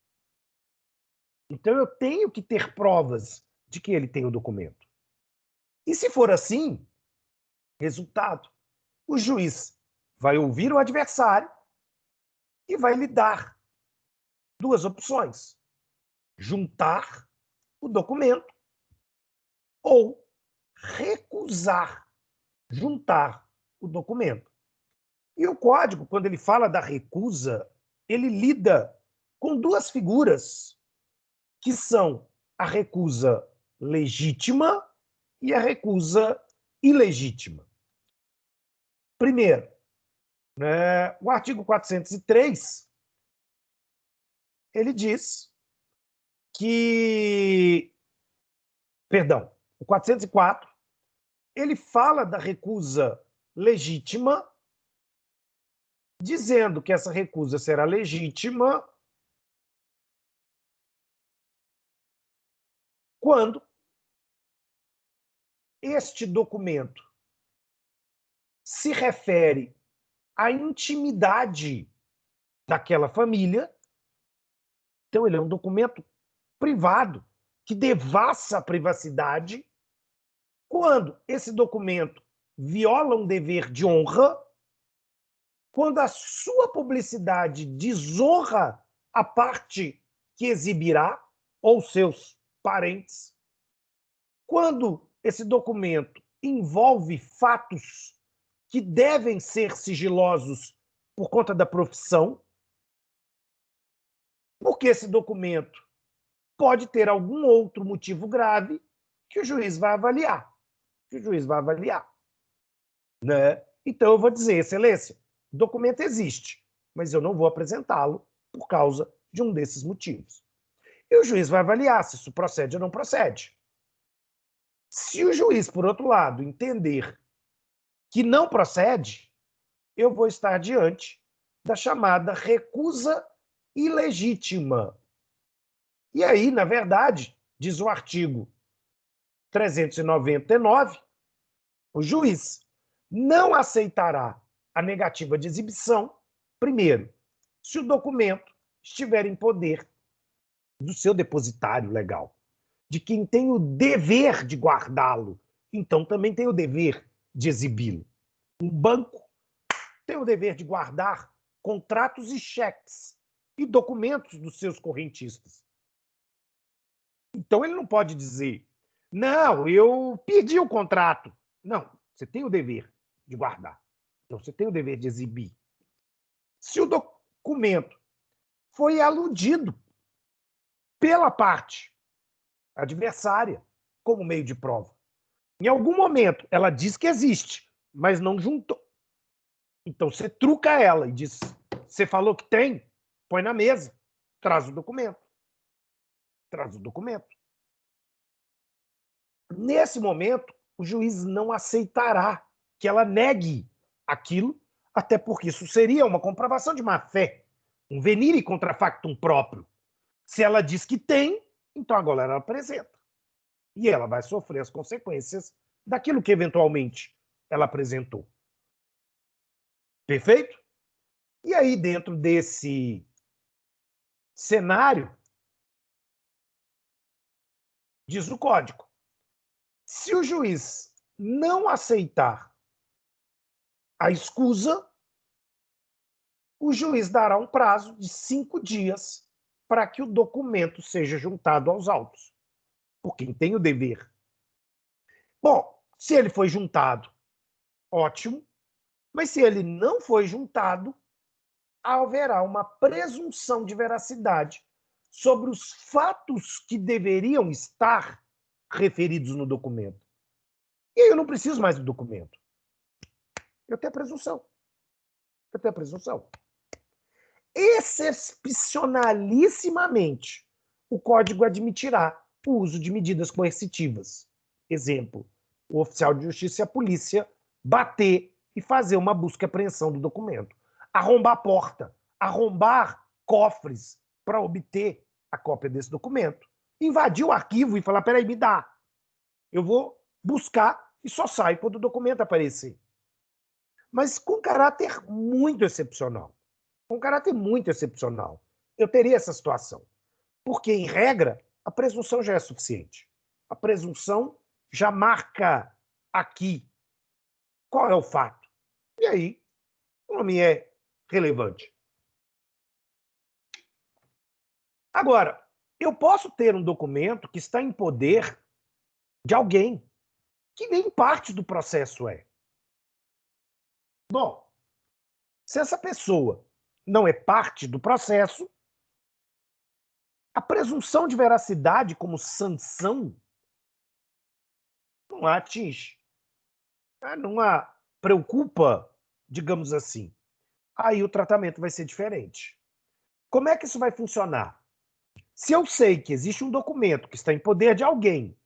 Então eu tenho que ter provas de que ele tem o documento. E se for assim, resultado, o juiz vai ouvir o adversário e vai lhe dar 2 opções: juntar o documento ou recusar juntar o documento. E o código, quando ele fala da recusa, ele lida com 2 figuras, que são a recusa legítima e a recusa ilegítima. Primeiro, o artigo 403, ele diz que... Perdão, o 404, ele fala da recusa legítima, dizendo que essa recusa será legítima quando este documento se refere à intimidade daquela família. Então, ele é um documento privado que devassa a privacidade. Quando esse documento viola um dever de honra, quando a sua publicidade desonra a parte que exibirá, ou seus parentes, quando esse documento envolve fatos que devem ser sigilosos por conta da profissão, porque esse documento pode ter algum outro motivo grave que o juiz vai avaliar. Né? Então eu vou dizer, excelência, o documento existe, mas eu não vou apresentá-lo por causa de um desses motivos. E o juiz vai avaliar se isso procede ou não procede. Se o juiz, por outro lado, entender que não procede, eu vou estar diante da chamada recusa ilegítima. E aí, na verdade, diz o artigo 399, o juiz não aceitará a negativa de exibição, primeiro, se o documento estiver em poder do seu depositário legal, de quem tem o dever de guardá-lo, então também tem o dever de exibi-lo. Um banco tem o dever de guardar contratos e cheques e documentos dos seus correntistas. Então ele não pode dizer, não, eu perdi o contrato. Não, você tem o dever de guardar. Então você tem o dever de exibir. Se o documento foi aludido pela parte adversária como meio de prova, em algum momento ela diz que existe, mas não juntou. Então você truca ela e diz, você falou que tem, põe na mesa, traz o documento. Traz o documento. Nesse momento, o juiz não aceitará que ela negue aquilo, até porque isso seria uma comprovação de má-fé, um venire contra factum próprio. Se ela diz que tem, então agora ela apresenta. E ela vai sofrer as consequências daquilo que eventualmente ela apresentou. Perfeito? E aí, dentro desse cenário, diz o código, se o juiz não aceitar a escusa, o juiz dará um prazo de 5 dias para que o documento seja juntado aos autos, por quem tem o dever. Bom, se ele foi juntado, ótimo, mas se ele não foi juntado, haverá uma presunção de veracidade sobre os fatos que deveriam estar referidos no documento. E aí eu não preciso mais do documento. Eu tenho a presunção. Eu tenho a presunção. Excepcionalissimamente, o Código admitirá o uso de medidas coercitivas. Exemplo, o oficial de justiça e a polícia bater e fazer uma busca e apreensão do documento. Arrombar a porta, arrombar cofres para obter a cópia desse documento. Invadir o arquivo e falar, peraí, me dá. Eu vou buscar e só sai quando o documento aparecer. Mas com caráter muito excepcional. Com caráter muito excepcional. Eu teria essa situação. Porque, em regra, a presunção já é suficiente. A presunção já marca aqui qual é o fato. E aí, o nome é relevante. Agora, eu posso ter um documento que está em poder de alguém que nem parte do processo é. Bom, se essa pessoa não é parte do processo, a presunção de veracidade como sanção não a atinge. Não a preocupa, digamos assim. Aí o tratamento vai ser diferente. Como é que isso vai funcionar? Se eu sei que existe um documento que está em poder de alguém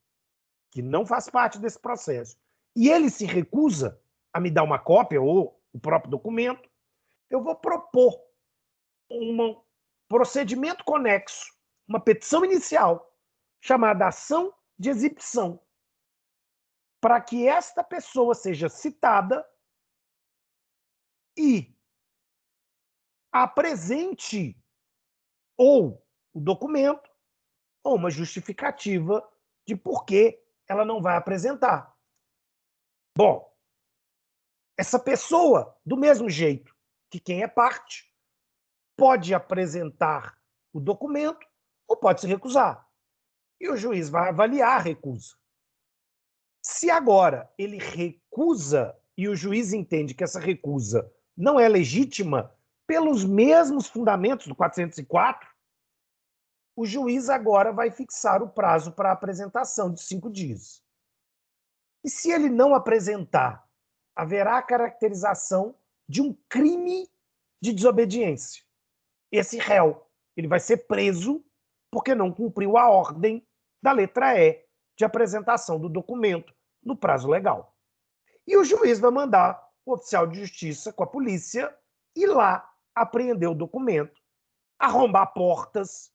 que não faz parte desse processo e ele se recusa a me dar uma cópia ou o próprio documento, eu vou propor um procedimento conexo, uma petição inicial, chamada ação de exibição, para que esta pessoa seja citada e apresente ou o documento ou uma justificativa de por que ela não vai apresentar. Bom, essa pessoa, do mesmo jeito que quem é parte, pode apresentar o documento ou pode se recusar. E o juiz vai avaliar a recusa. Se agora ele recusa e o juiz entende que essa recusa não é legítima pelos mesmos fundamentos do 404, o juiz agora vai fixar o prazo para a apresentação de 5 dias. E se ele não apresentar, haverá a caracterização de um crime de desobediência. Esse réu, ele vai ser preso porque não cumpriu a ordem da letra E de apresentação do documento no prazo legal. E o juiz vai mandar o oficial de justiça com a polícia ir lá apreender o documento, arrombar portas,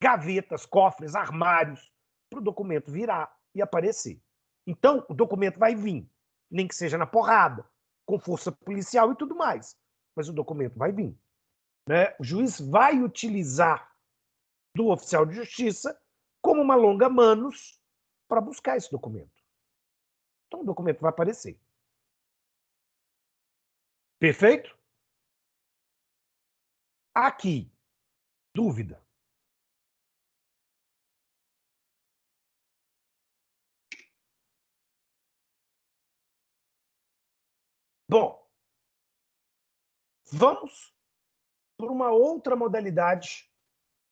gavetas, cofres, armários, para o documento virar e aparecer. Então, o documento vai vir, nem que seja na porrada, com força policial e tudo mais, mas o documento vai vir. Né? O juiz vai utilizar do oficial de justiça como uma longa manus para buscar esse documento. Então, o documento vai aparecer. Perfeito? Aqui, dúvida. Bom, vamos por uma outra modalidade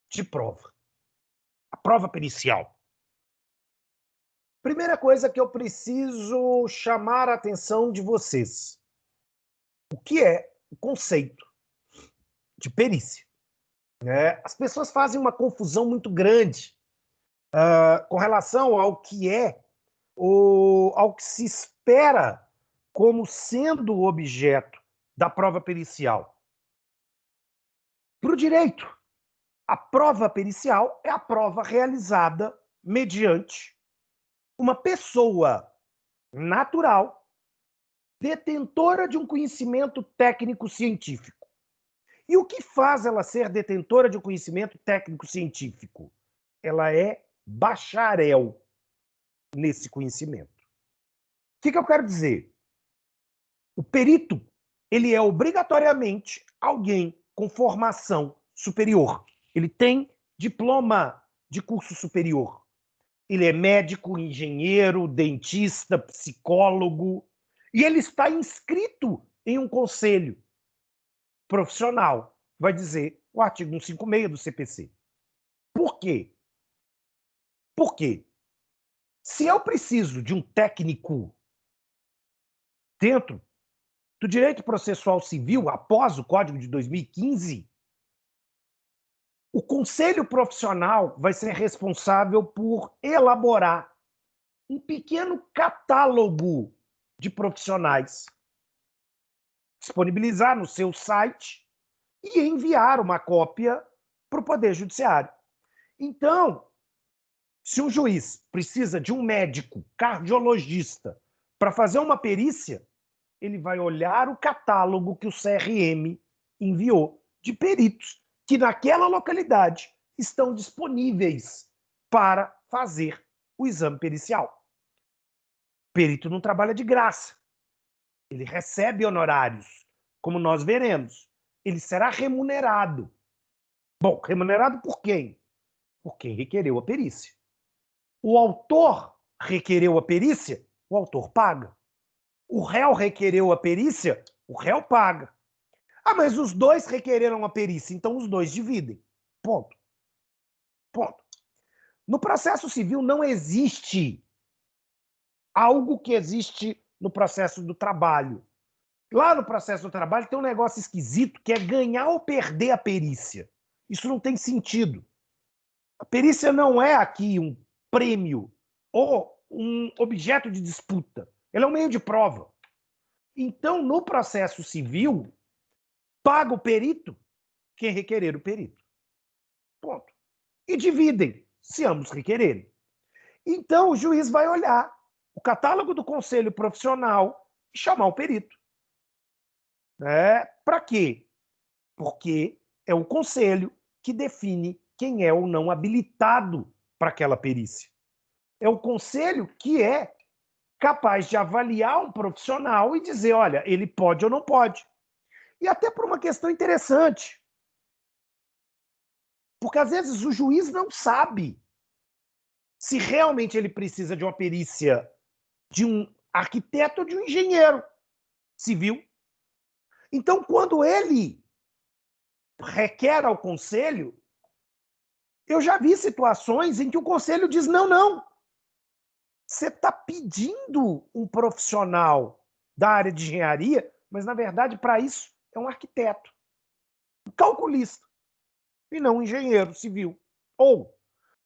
de prova. A prova pericial. Primeira coisa que eu preciso chamar a atenção de vocês. O que é o conceito de perícia? As pessoas fazem uma confusão muito grande com relação ao que é, ao que se espera como sendo o objeto da prova pericial. Para o direito, a prova pericial é a prova realizada mediante uma pessoa natural, detentora de um conhecimento técnico-científico. E o que faz ela ser detentora de um conhecimento técnico-científico? Ela é bacharel nesse conhecimento. O que eu quero dizer? O perito, ele é obrigatoriamente alguém com formação superior. Ele tem diploma de curso superior. Ele é médico, engenheiro, dentista, psicólogo, e ele está inscrito em um conselho profissional, vai dizer o artigo 156 do CPC. Por quê? Porque se eu preciso de um técnico dentro do direito processual civil, após o Código de 2015, o conselho profissional vai ser responsável por elaborar um pequeno catálogo de profissionais, disponibilizar no seu site e enviar uma cópia para o Poder Judiciário. Então, se um juiz precisa de um médico cardiologista para fazer uma perícia, ele vai olhar o catálogo que o CRM enviou de peritos que naquela localidade estão disponíveis para fazer o exame pericial. O perito não trabalha de graça. Ele recebe honorários, como nós veremos. Ele será remunerado. Bom, remunerado por quem? Por quem requereu a perícia. O autor requereu a perícia, o autor paga. O réu requereu a perícia, o réu paga. Ah, mas os dois requereram a perícia, então os dois dividem. Ponto. Ponto. No processo civil não existe algo que existe no processo do trabalho. Lá no processo do trabalho tem um negócio esquisito que é ganhar ou perder a perícia. Isso não tem sentido. A perícia não é aqui um prêmio ou um objeto de disputa. Ela é um meio de prova. Então, no processo civil, paga o perito quem requerer o perito. Ponto. E dividem, se ambos requererem. Então, o juiz vai olhar o catálogo do conselho profissional e chamar o perito. Para quê? Porque é o conselho que define quem é ou não habilitado para aquela perícia. É o conselho que é capaz de avaliar um profissional e dizer, olha, ele pode ou não pode. E até por uma questão interessante. Porque às vezes o juiz não sabe se realmente ele precisa de uma perícia de um arquiteto ou de um engenheiro civil. Então, quando ele requer ao conselho, eu já vi situações em que o conselho diz, não, você está pedindo um profissional da área de engenharia, mas, na verdade, para isso, é um arquiteto, um calculista, e não um engenheiro civil. Ou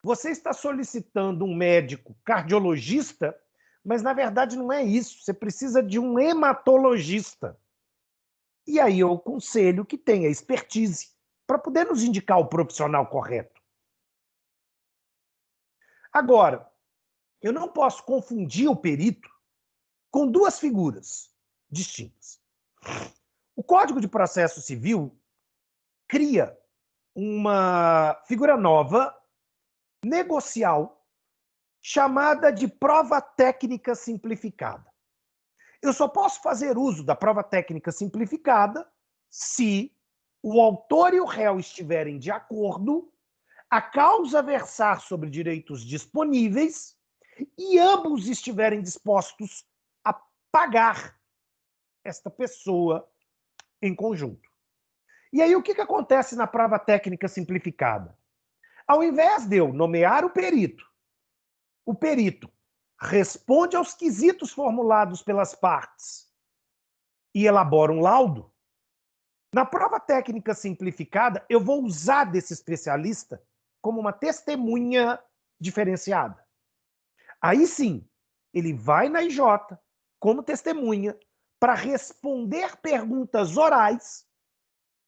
você está solicitando um médico cardiologista, mas na verdade não é isso. Você precisa de um hematologista. E aí eu aconselho que tenha expertise para poder nos indicar o profissional correto. Agora, eu não posso confundir o perito com duas figuras distintas. O Código de Processo Civil cria uma figura nova, negocial, chamada de prova técnica simplificada. Eu só posso fazer uso da prova técnica simplificada se o autor e o réu estiverem de acordo, a causa versar sobre direitos disponíveis e ambos estiverem dispostos a pagar esta pessoa em conjunto. E aí o que acontece na prova técnica simplificada? Ao invés de eu nomear o perito responde aos quesitos formulados pelas partes e elabora um laudo. Na prova técnica simplificada, eu vou usar desse especialista como uma testemunha diferenciada. Aí sim, ele vai na IJ como testemunha para responder perguntas orais,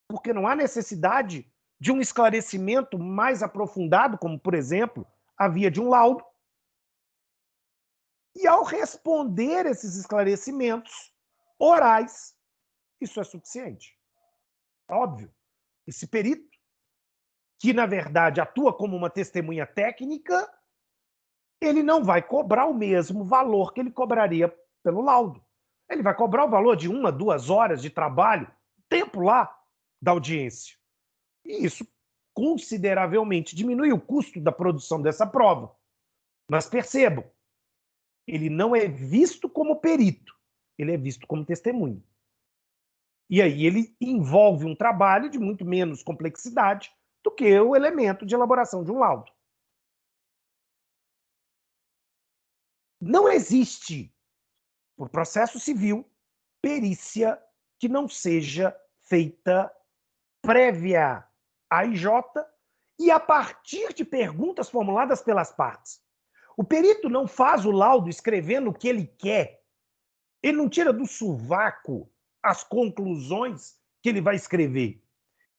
porque não há necessidade de um esclarecimento mais aprofundado, como, por exemplo, a via de um laudo. E ao responder esses esclarecimentos orais, isso é suficiente. Óbvio, esse perito, que na verdade atua como uma testemunha técnica, ele não vai cobrar o mesmo valor que ele cobraria pelo laudo. Ele vai cobrar o valor de 1 a 2 horas de trabalho, tempo lá da audiência. E isso consideravelmente diminui o custo da produção dessa prova. Mas percebam, ele não é visto como perito, ele é visto como testemunha. E aí ele envolve um trabalho de muito menos complexidade do que o elemento de elaboração de um laudo. Não existe, por processo civil, perícia que não seja feita prévia à IJ e a partir de perguntas formuladas pelas partes. O perito não faz o laudo escrevendo o que ele quer. Ele não tira do sovaco as conclusões que ele vai escrever.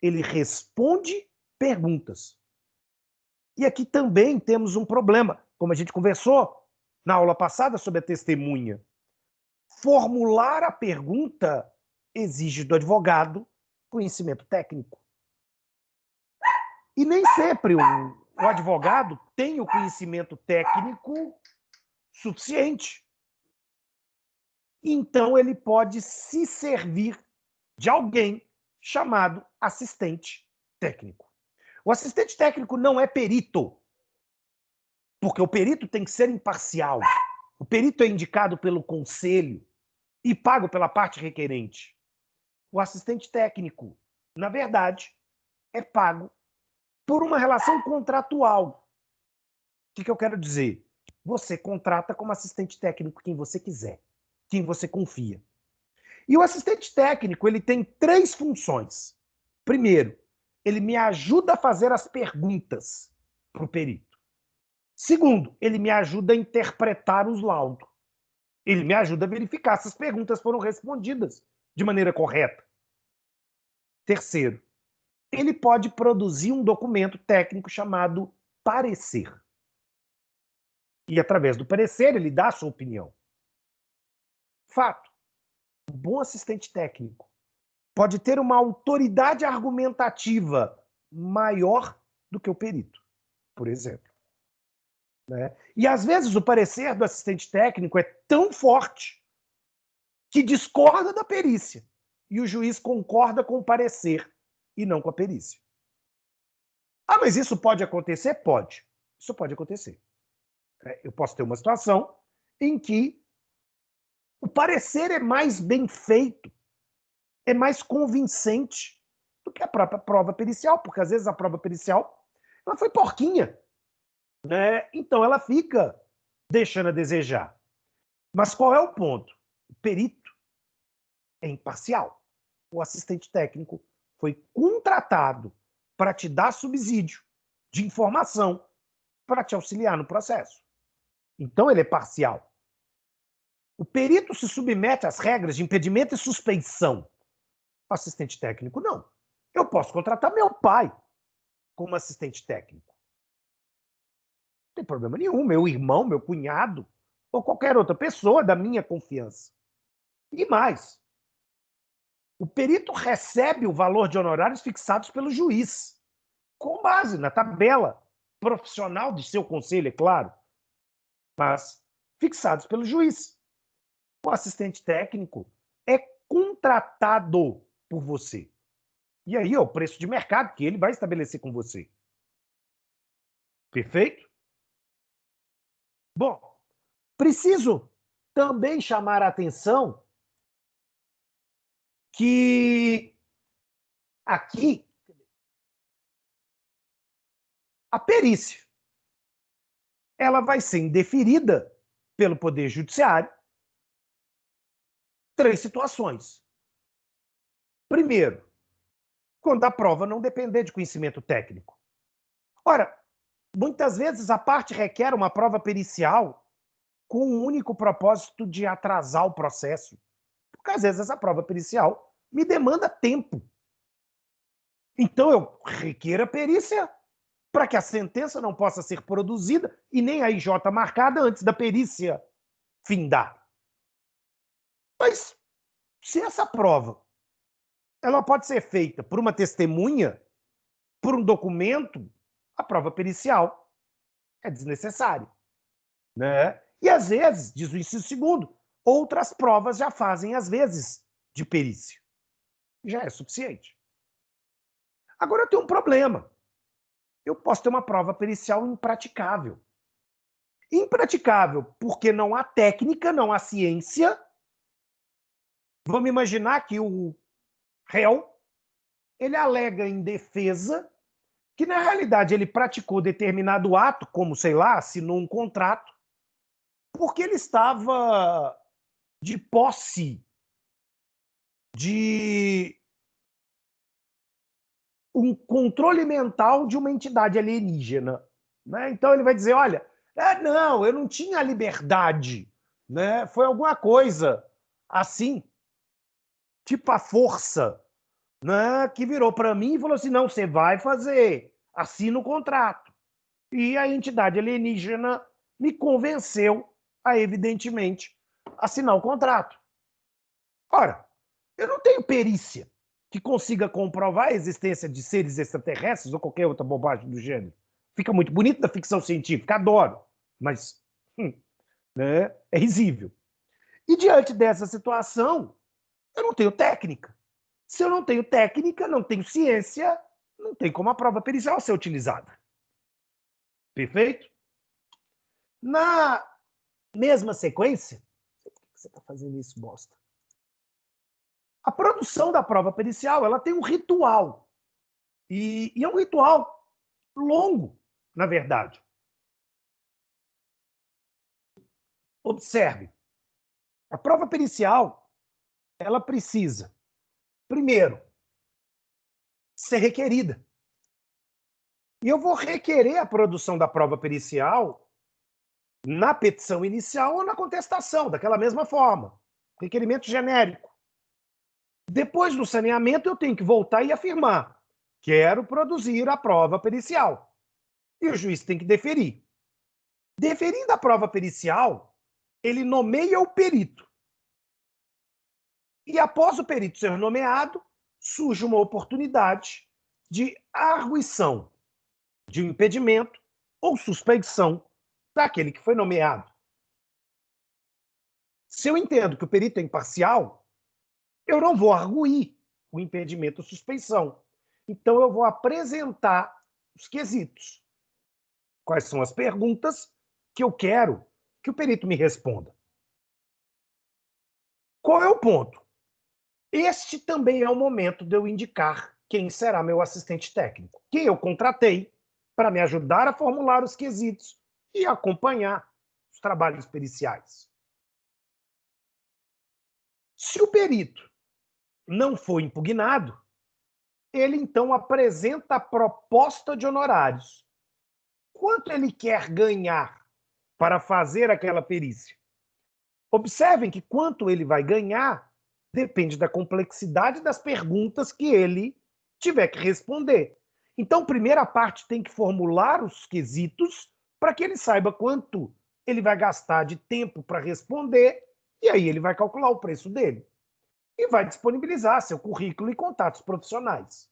Ele responde perguntas. E aqui também temos um problema, como a gente conversou na aula passada sobre a testemunha. Formular a pergunta exige do advogado conhecimento técnico. E nem sempre o advogado tem o conhecimento técnico suficiente. Então, ele pode se servir de alguém chamado assistente técnico. O assistente técnico não é perito, porque o perito tem que ser imparcial. O perito é indicado pelo conselho e pago pela parte requerente. O assistente técnico, na verdade, é pago por uma relação contratual. O que eu quero dizer? Você contrata como assistente técnico quem você quiser, quem você confia. E o assistente técnico, ele tem 3 funções. Primeiro, ele me ajuda a fazer as perguntas para o perito. Segundo, ele me ajuda a interpretar os laudos. Ele me ajuda a verificar se as perguntas foram respondidas de maneira correta. Terceiro, ele pode produzir um documento técnico chamado parecer. E através do parecer, ele dá a sua opinião. Fato. Um bom assistente técnico pode ter uma autoridade argumentativa maior do que o perito, por exemplo. Né? E às vezes o parecer do assistente técnico é tão forte que discorda da perícia e o juiz concorda com o parecer e não com a perícia. Ah, mas isso pode acontecer? Pode. Isso pode acontecer. Eu posso ter uma situação em que o parecer é mais bem feito, é mais convincente do que a própria prova pericial, porque às vezes a prova pericial ela foi porquinha, né? Então ela fica deixando a desejar. Mas qual é o ponto? O perito é imparcial. O assistente técnico foi contratado para te dar subsídio de informação para te auxiliar no processo. Então, ele é parcial. O perito se submete às regras de impedimento e suspeição. O assistente técnico, não. Eu posso contratar meu pai como assistente técnico. Não tem problema nenhum. Meu irmão, meu cunhado, ou qualquer outra pessoa da minha confiança. E mais, o perito recebe o valor de honorários fixados pelo juiz, com base na tabela profissional de seu conselho, é claro, mas fixados pelo juiz. O assistente técnico é contratado por você. E aí é o preço de mercado que ele vai estabelecer com você. Perfeito? Bom, preciso também chamar a atenção que aqui a perícia ela vai ser indeferida pelo Poder Judiciário. 3 situações. Primeiro, quando a prova não depender de conhecimento técnico. Ora, muitas vezes a parte requer uma prova pericial com o único propósito de atrasar o processo. Porque às vezes essa prova pericial me demanda tempo. Então eu requeiro a perícia para que a sentença não possa ser produzida e nem a IJ marcada antes da perícia findar. Mas se essa prova ela pode ser feita por uma testemunha, por um documento, a prova pericial é desnecessária, né? E às vezes, diz o inciso segundo, outras provas já fazem às vezes de perícia. Já é suficiente. Agora eu tenho um problema. Eu posso ter uma prova pericial impraticável. Impraticável porque não há técnica, não há ciência. Vamos imaginar que o réu, ele alega em defesa que, na realidade, ele praticou determinado ato, como, sei lá, assinou um contrato, porque ele estava de posse de um controle mental de uma entidade alienígena. Né? Então ele vai dizer, olha, não, eu não tinha liberdade, né? Foi alguma coisa assim, tipo a força, né? Que virou para mim e falou assim, não, você vai fazer, assina o contrato. E a entidade alienígena me convenceu a, evidentemente, assinar o contrato. Ora, eu não tenho perícia que consiga comprovar a existência de seres extraterrestres ou qualquer outra bobagem do gênero. Fica muito bonito na ficção científica, adoro, mas né, é risível. E diante dessa situação, eu não tenho técnica. Se eu não tenho técnica, não tenho ciência, não tem como a prova pericial ser utilizada. Perfeito? Na mesma sequência, por que você está fazendo isso, bosta? A produção da prova pericial ela tem um ritual. E é um ritual longo, na verdade. Observe, a prova pericial ela precisa, primeiro, ser requerida. E eu vou requerer a produção da prova pericial na petição inicial ou na contestação, daquela mesma forma. Requerimento genérico. Depois do saneamento, eu tenho que voltar e afirmar: quero produzir a prova pericial. E o juiz tem que deferir. Deferindo a prova pericial, ele nomeia o perito. E após o perito ser nomeado, surge uma oportunidade de arguição de um impedimento ou suspeição daquele que foi nomeado. Se eu entendo que o perito é imparcial, eu não vou arguir o impedimento ou suspeição. Então, eu vou apresentar os quesitos. Quais são as perguntas que eu quero que o perito me responda? Qual é o ponto? Este também é o momento de eu indicar quem será meu assistente técnico, quem eu contratei para me ajudar a formular os quesitos e acompanhar os trabalhos periciais. Se o perito não for impugnado, ele então apresenta a proposta de honorários quanto ele quer ganhar para fazer aquela perícia. Observem que quanto ele vai ganhar depende da complexidade das perguntas que ele tiver que responder. Então, primeiro a parte tem que formular os quesitos para que ele saiba quanto ele vai gastar de tempo para responder, e aí ele vai calcular o preço dele. E vai disponibilizar seu currículo e contatos profissionais.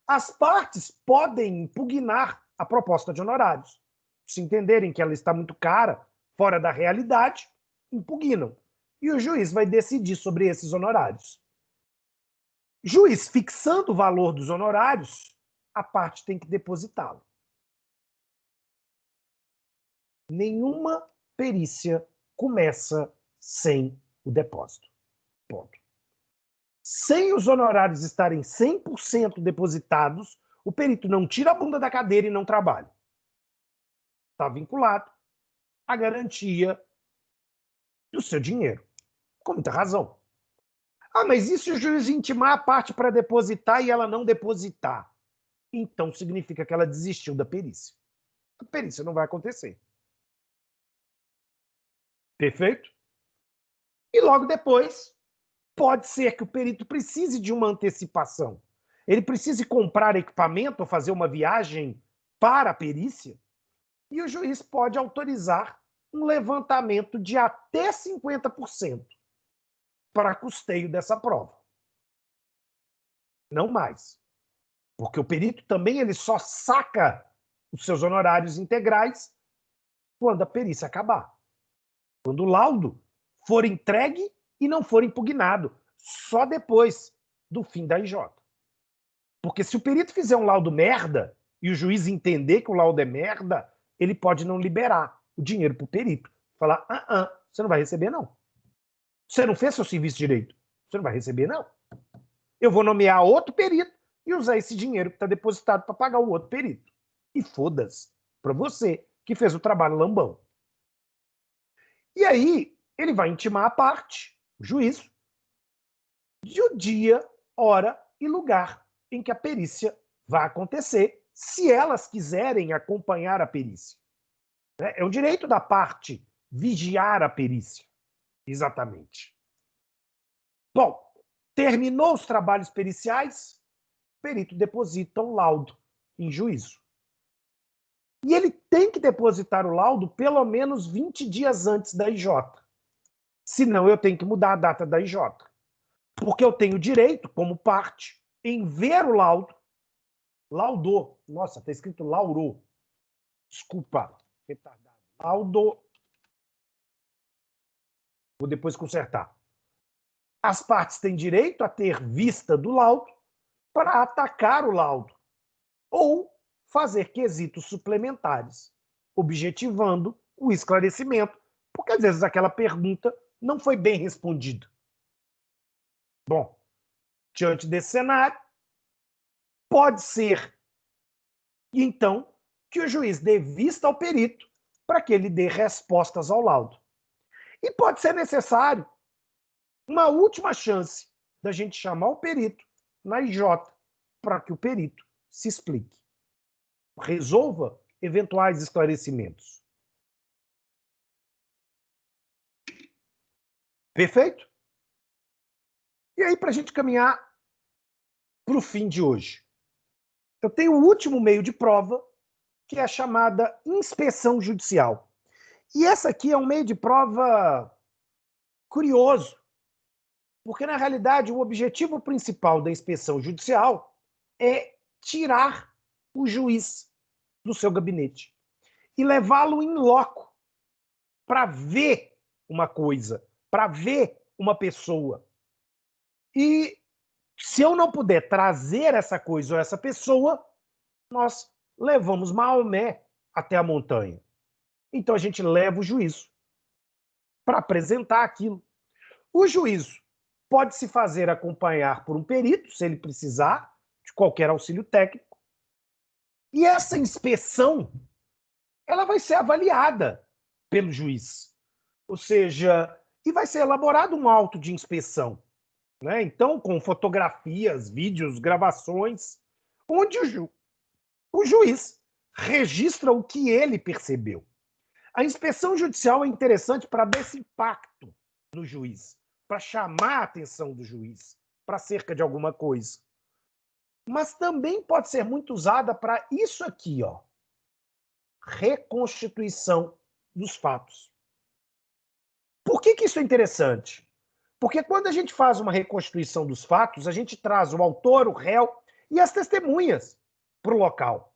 As partes podem impugnar a proposta de honorários. Se entenderem que ela está muito cara, fora da realidade, impugnam. E o juiz vai decidir sobre esses honorários. Juiz fixando o valor dos honorários, a parte tem que depositá-lo. Nenhuma perícia começa sem o depósito. Ponto. Sem os honorários estarem 100% depositados, o perito não tira a bunda da cadeira e não trabalha. Está vinculado à garantia do seu dinheiro. Com muita razão. Ah, mas e se o juiz intimar a parte para depositar e ela não depositar? Então significa que ela desistiu da perícia. A perícia não vai acontecer. Perfeito? E logo depois, pode ser que o perito precise de uma antecipação. Ele precise comprar equipamento ou fazer uma viagem para a perícia. E o juiz pode autorizar um levantamento de até 50% para custeio dessa prova. Não mais. Porque o perito também ele só saca os seus honorários integrais quando a perícia acabar. Quando o laudo for entregue e não for impugnado, só depois do fim da IJ. Porque se o perito fizer um laudo merda e o juiz entender que o laudo é merda, ele pode não liberar o dinheiro para o perito. Falar, você não vai receber, não. Você não fez seu serviço direito. Você não vai receber, não. Eu vou nomear outro perito e usar esse dinheiro que está depositado para pagar o outro perito. E foda-se para você que fez o trabalho lambão. E aí, ele vai intimar a parte, o juízo, de o dia, hora e lugar em que a perícia vai acontecer, se elas quiserem acompanhar a perícia. É o direito da parte vigiar a perícia. Exatamente. Bom, terminou os trabalhos periciais, o perito deposita o laudo em juízo. E ele tem que depositar o laudo pelo menos 20 dias antes da IJ. Senão eu tenho que mudar a data da IJ. Porque eu tenho direito, como parte, em ver o laudo. Laudou. Nossa, está escrito laurou. Desculpa. Retardado. Laudo. Vou depois consertar. As partes têm direito a ter vista do laudo para atacar o laudo ou fazer quesitos suplementares, objetivando o esclarecimento, porque às vezes aquela pergunta não foi bem respondida. Bom, diante desse cenário, pode ser, então, que o juiz dê vista ao perito para que ele dê respostas ao laudo. E pode ser necessário uma última chance da gente chamar o perito na IJ para que o perito se explique. Resolva eventuais esclarecimentos. Perfeito? E aí, para a gente caminhar para o fim de hoje, eu tenho o último meio de prova, que é a chamada inspeção judicial. E essa aqui é um meio de prova curioso, porque, na realidade, o objetivo principal da inspeção judicial é tirar o juiz do seu gabinete e levá-lo in loco para ver uma coisa, para ver uma pessoa. E se eu não puder trazer essa coisa ou essa pessoa, nós levamos Maomé até a montanha. Então a gente leva o juízo para apresentar aquilo. O juízo pode se fazer acompanhar por um perito, se ele precisar, de qualquer auxílio técnico. E essa inspeção, ela vai ser avaliada pelo juiz. Ou seja, e vai ser elaborado um auto de inspeção. Né? Então, com fotografias, vídeos, gravações, onde o juiz registra o que ele percebeu. A inspeção judicial é interessante para dar esse impacto no juiz, para chamar a atenção do juiz para cerca de alguma coisa. Mas também pode ser muito usada para isso aqui, ó, reconstituição dos fatos. Por que isso é interessante? Porque quando a gente faz uma reconstituição dos fatos, a gente traz o autor, o réu e as testemunhas para o local.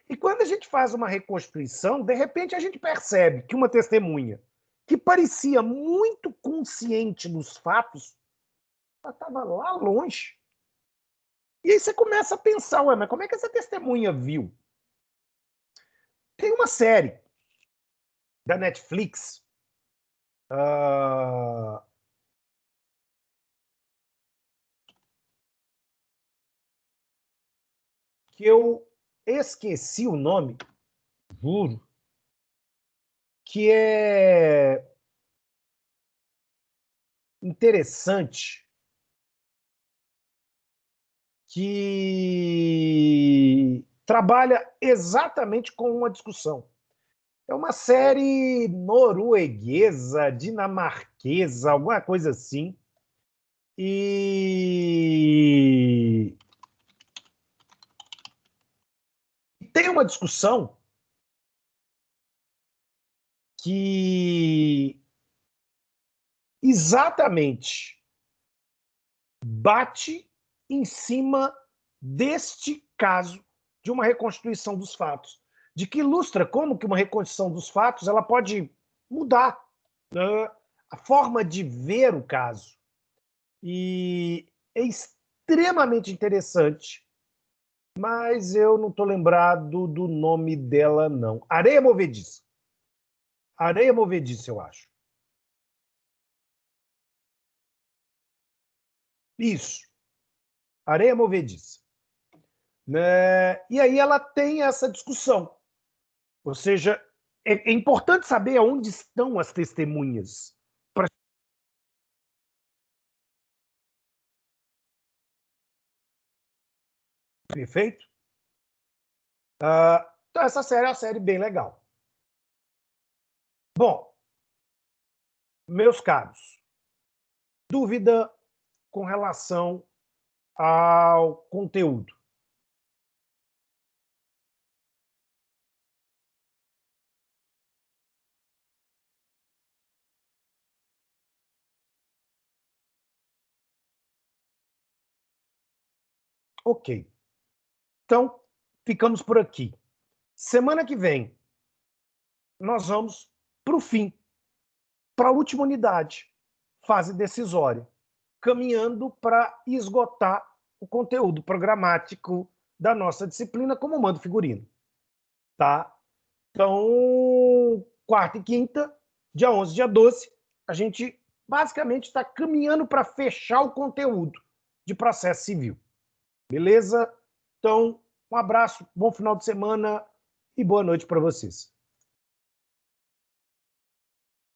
E quando a gente faz uma reconstituição, de repente a gente percebe que uma testemunha que parecia muito consciente dos fatos, ela estava lá longe. E aí você começa a pensar, ué, mas como é que essa testemunha viu? Tem uma série da Netflix que eu esqueci o nome, juro, que é interessante, que trabalha exatamente com uma discussão. É uma série norueguesa, dinamarquesa, alguma coisa assim. E tem uma discussão que exatamente bate em cima deste caso de uma reconstituição dos fatos, de que ilustra como que uma reconstituição dos fatos ela pode mudar, né, a forma de ver o caso. E é extremamente interessante, mas eu não estou lembrado do nome dela, não. Areia Movediça. Areia Movediça, eu acho. Isso. Areia Movediça. Né? E aí ela tem essa discussão. Ou seja, é importante saber onde estão as testemunhas. Perfeito? Então essa série é uma série bem legal. Bom, meus caros, dúvida com relação ao conteúdo? Ok. Então, ficamos por aqui. Semana que vem, nós vamos para o fim, para a última unidade, fase decisória, caminhando para esgotar o conteúdo programático da nossa disciplina como mando figurino. Tá? Então, quarta e quinta, dia 11, dia 12, a gente basicamente está caminhando para fechar o conteúdo de processo civil. Beleza? Então, um abraço, bom final de semana e boa noite para vocês.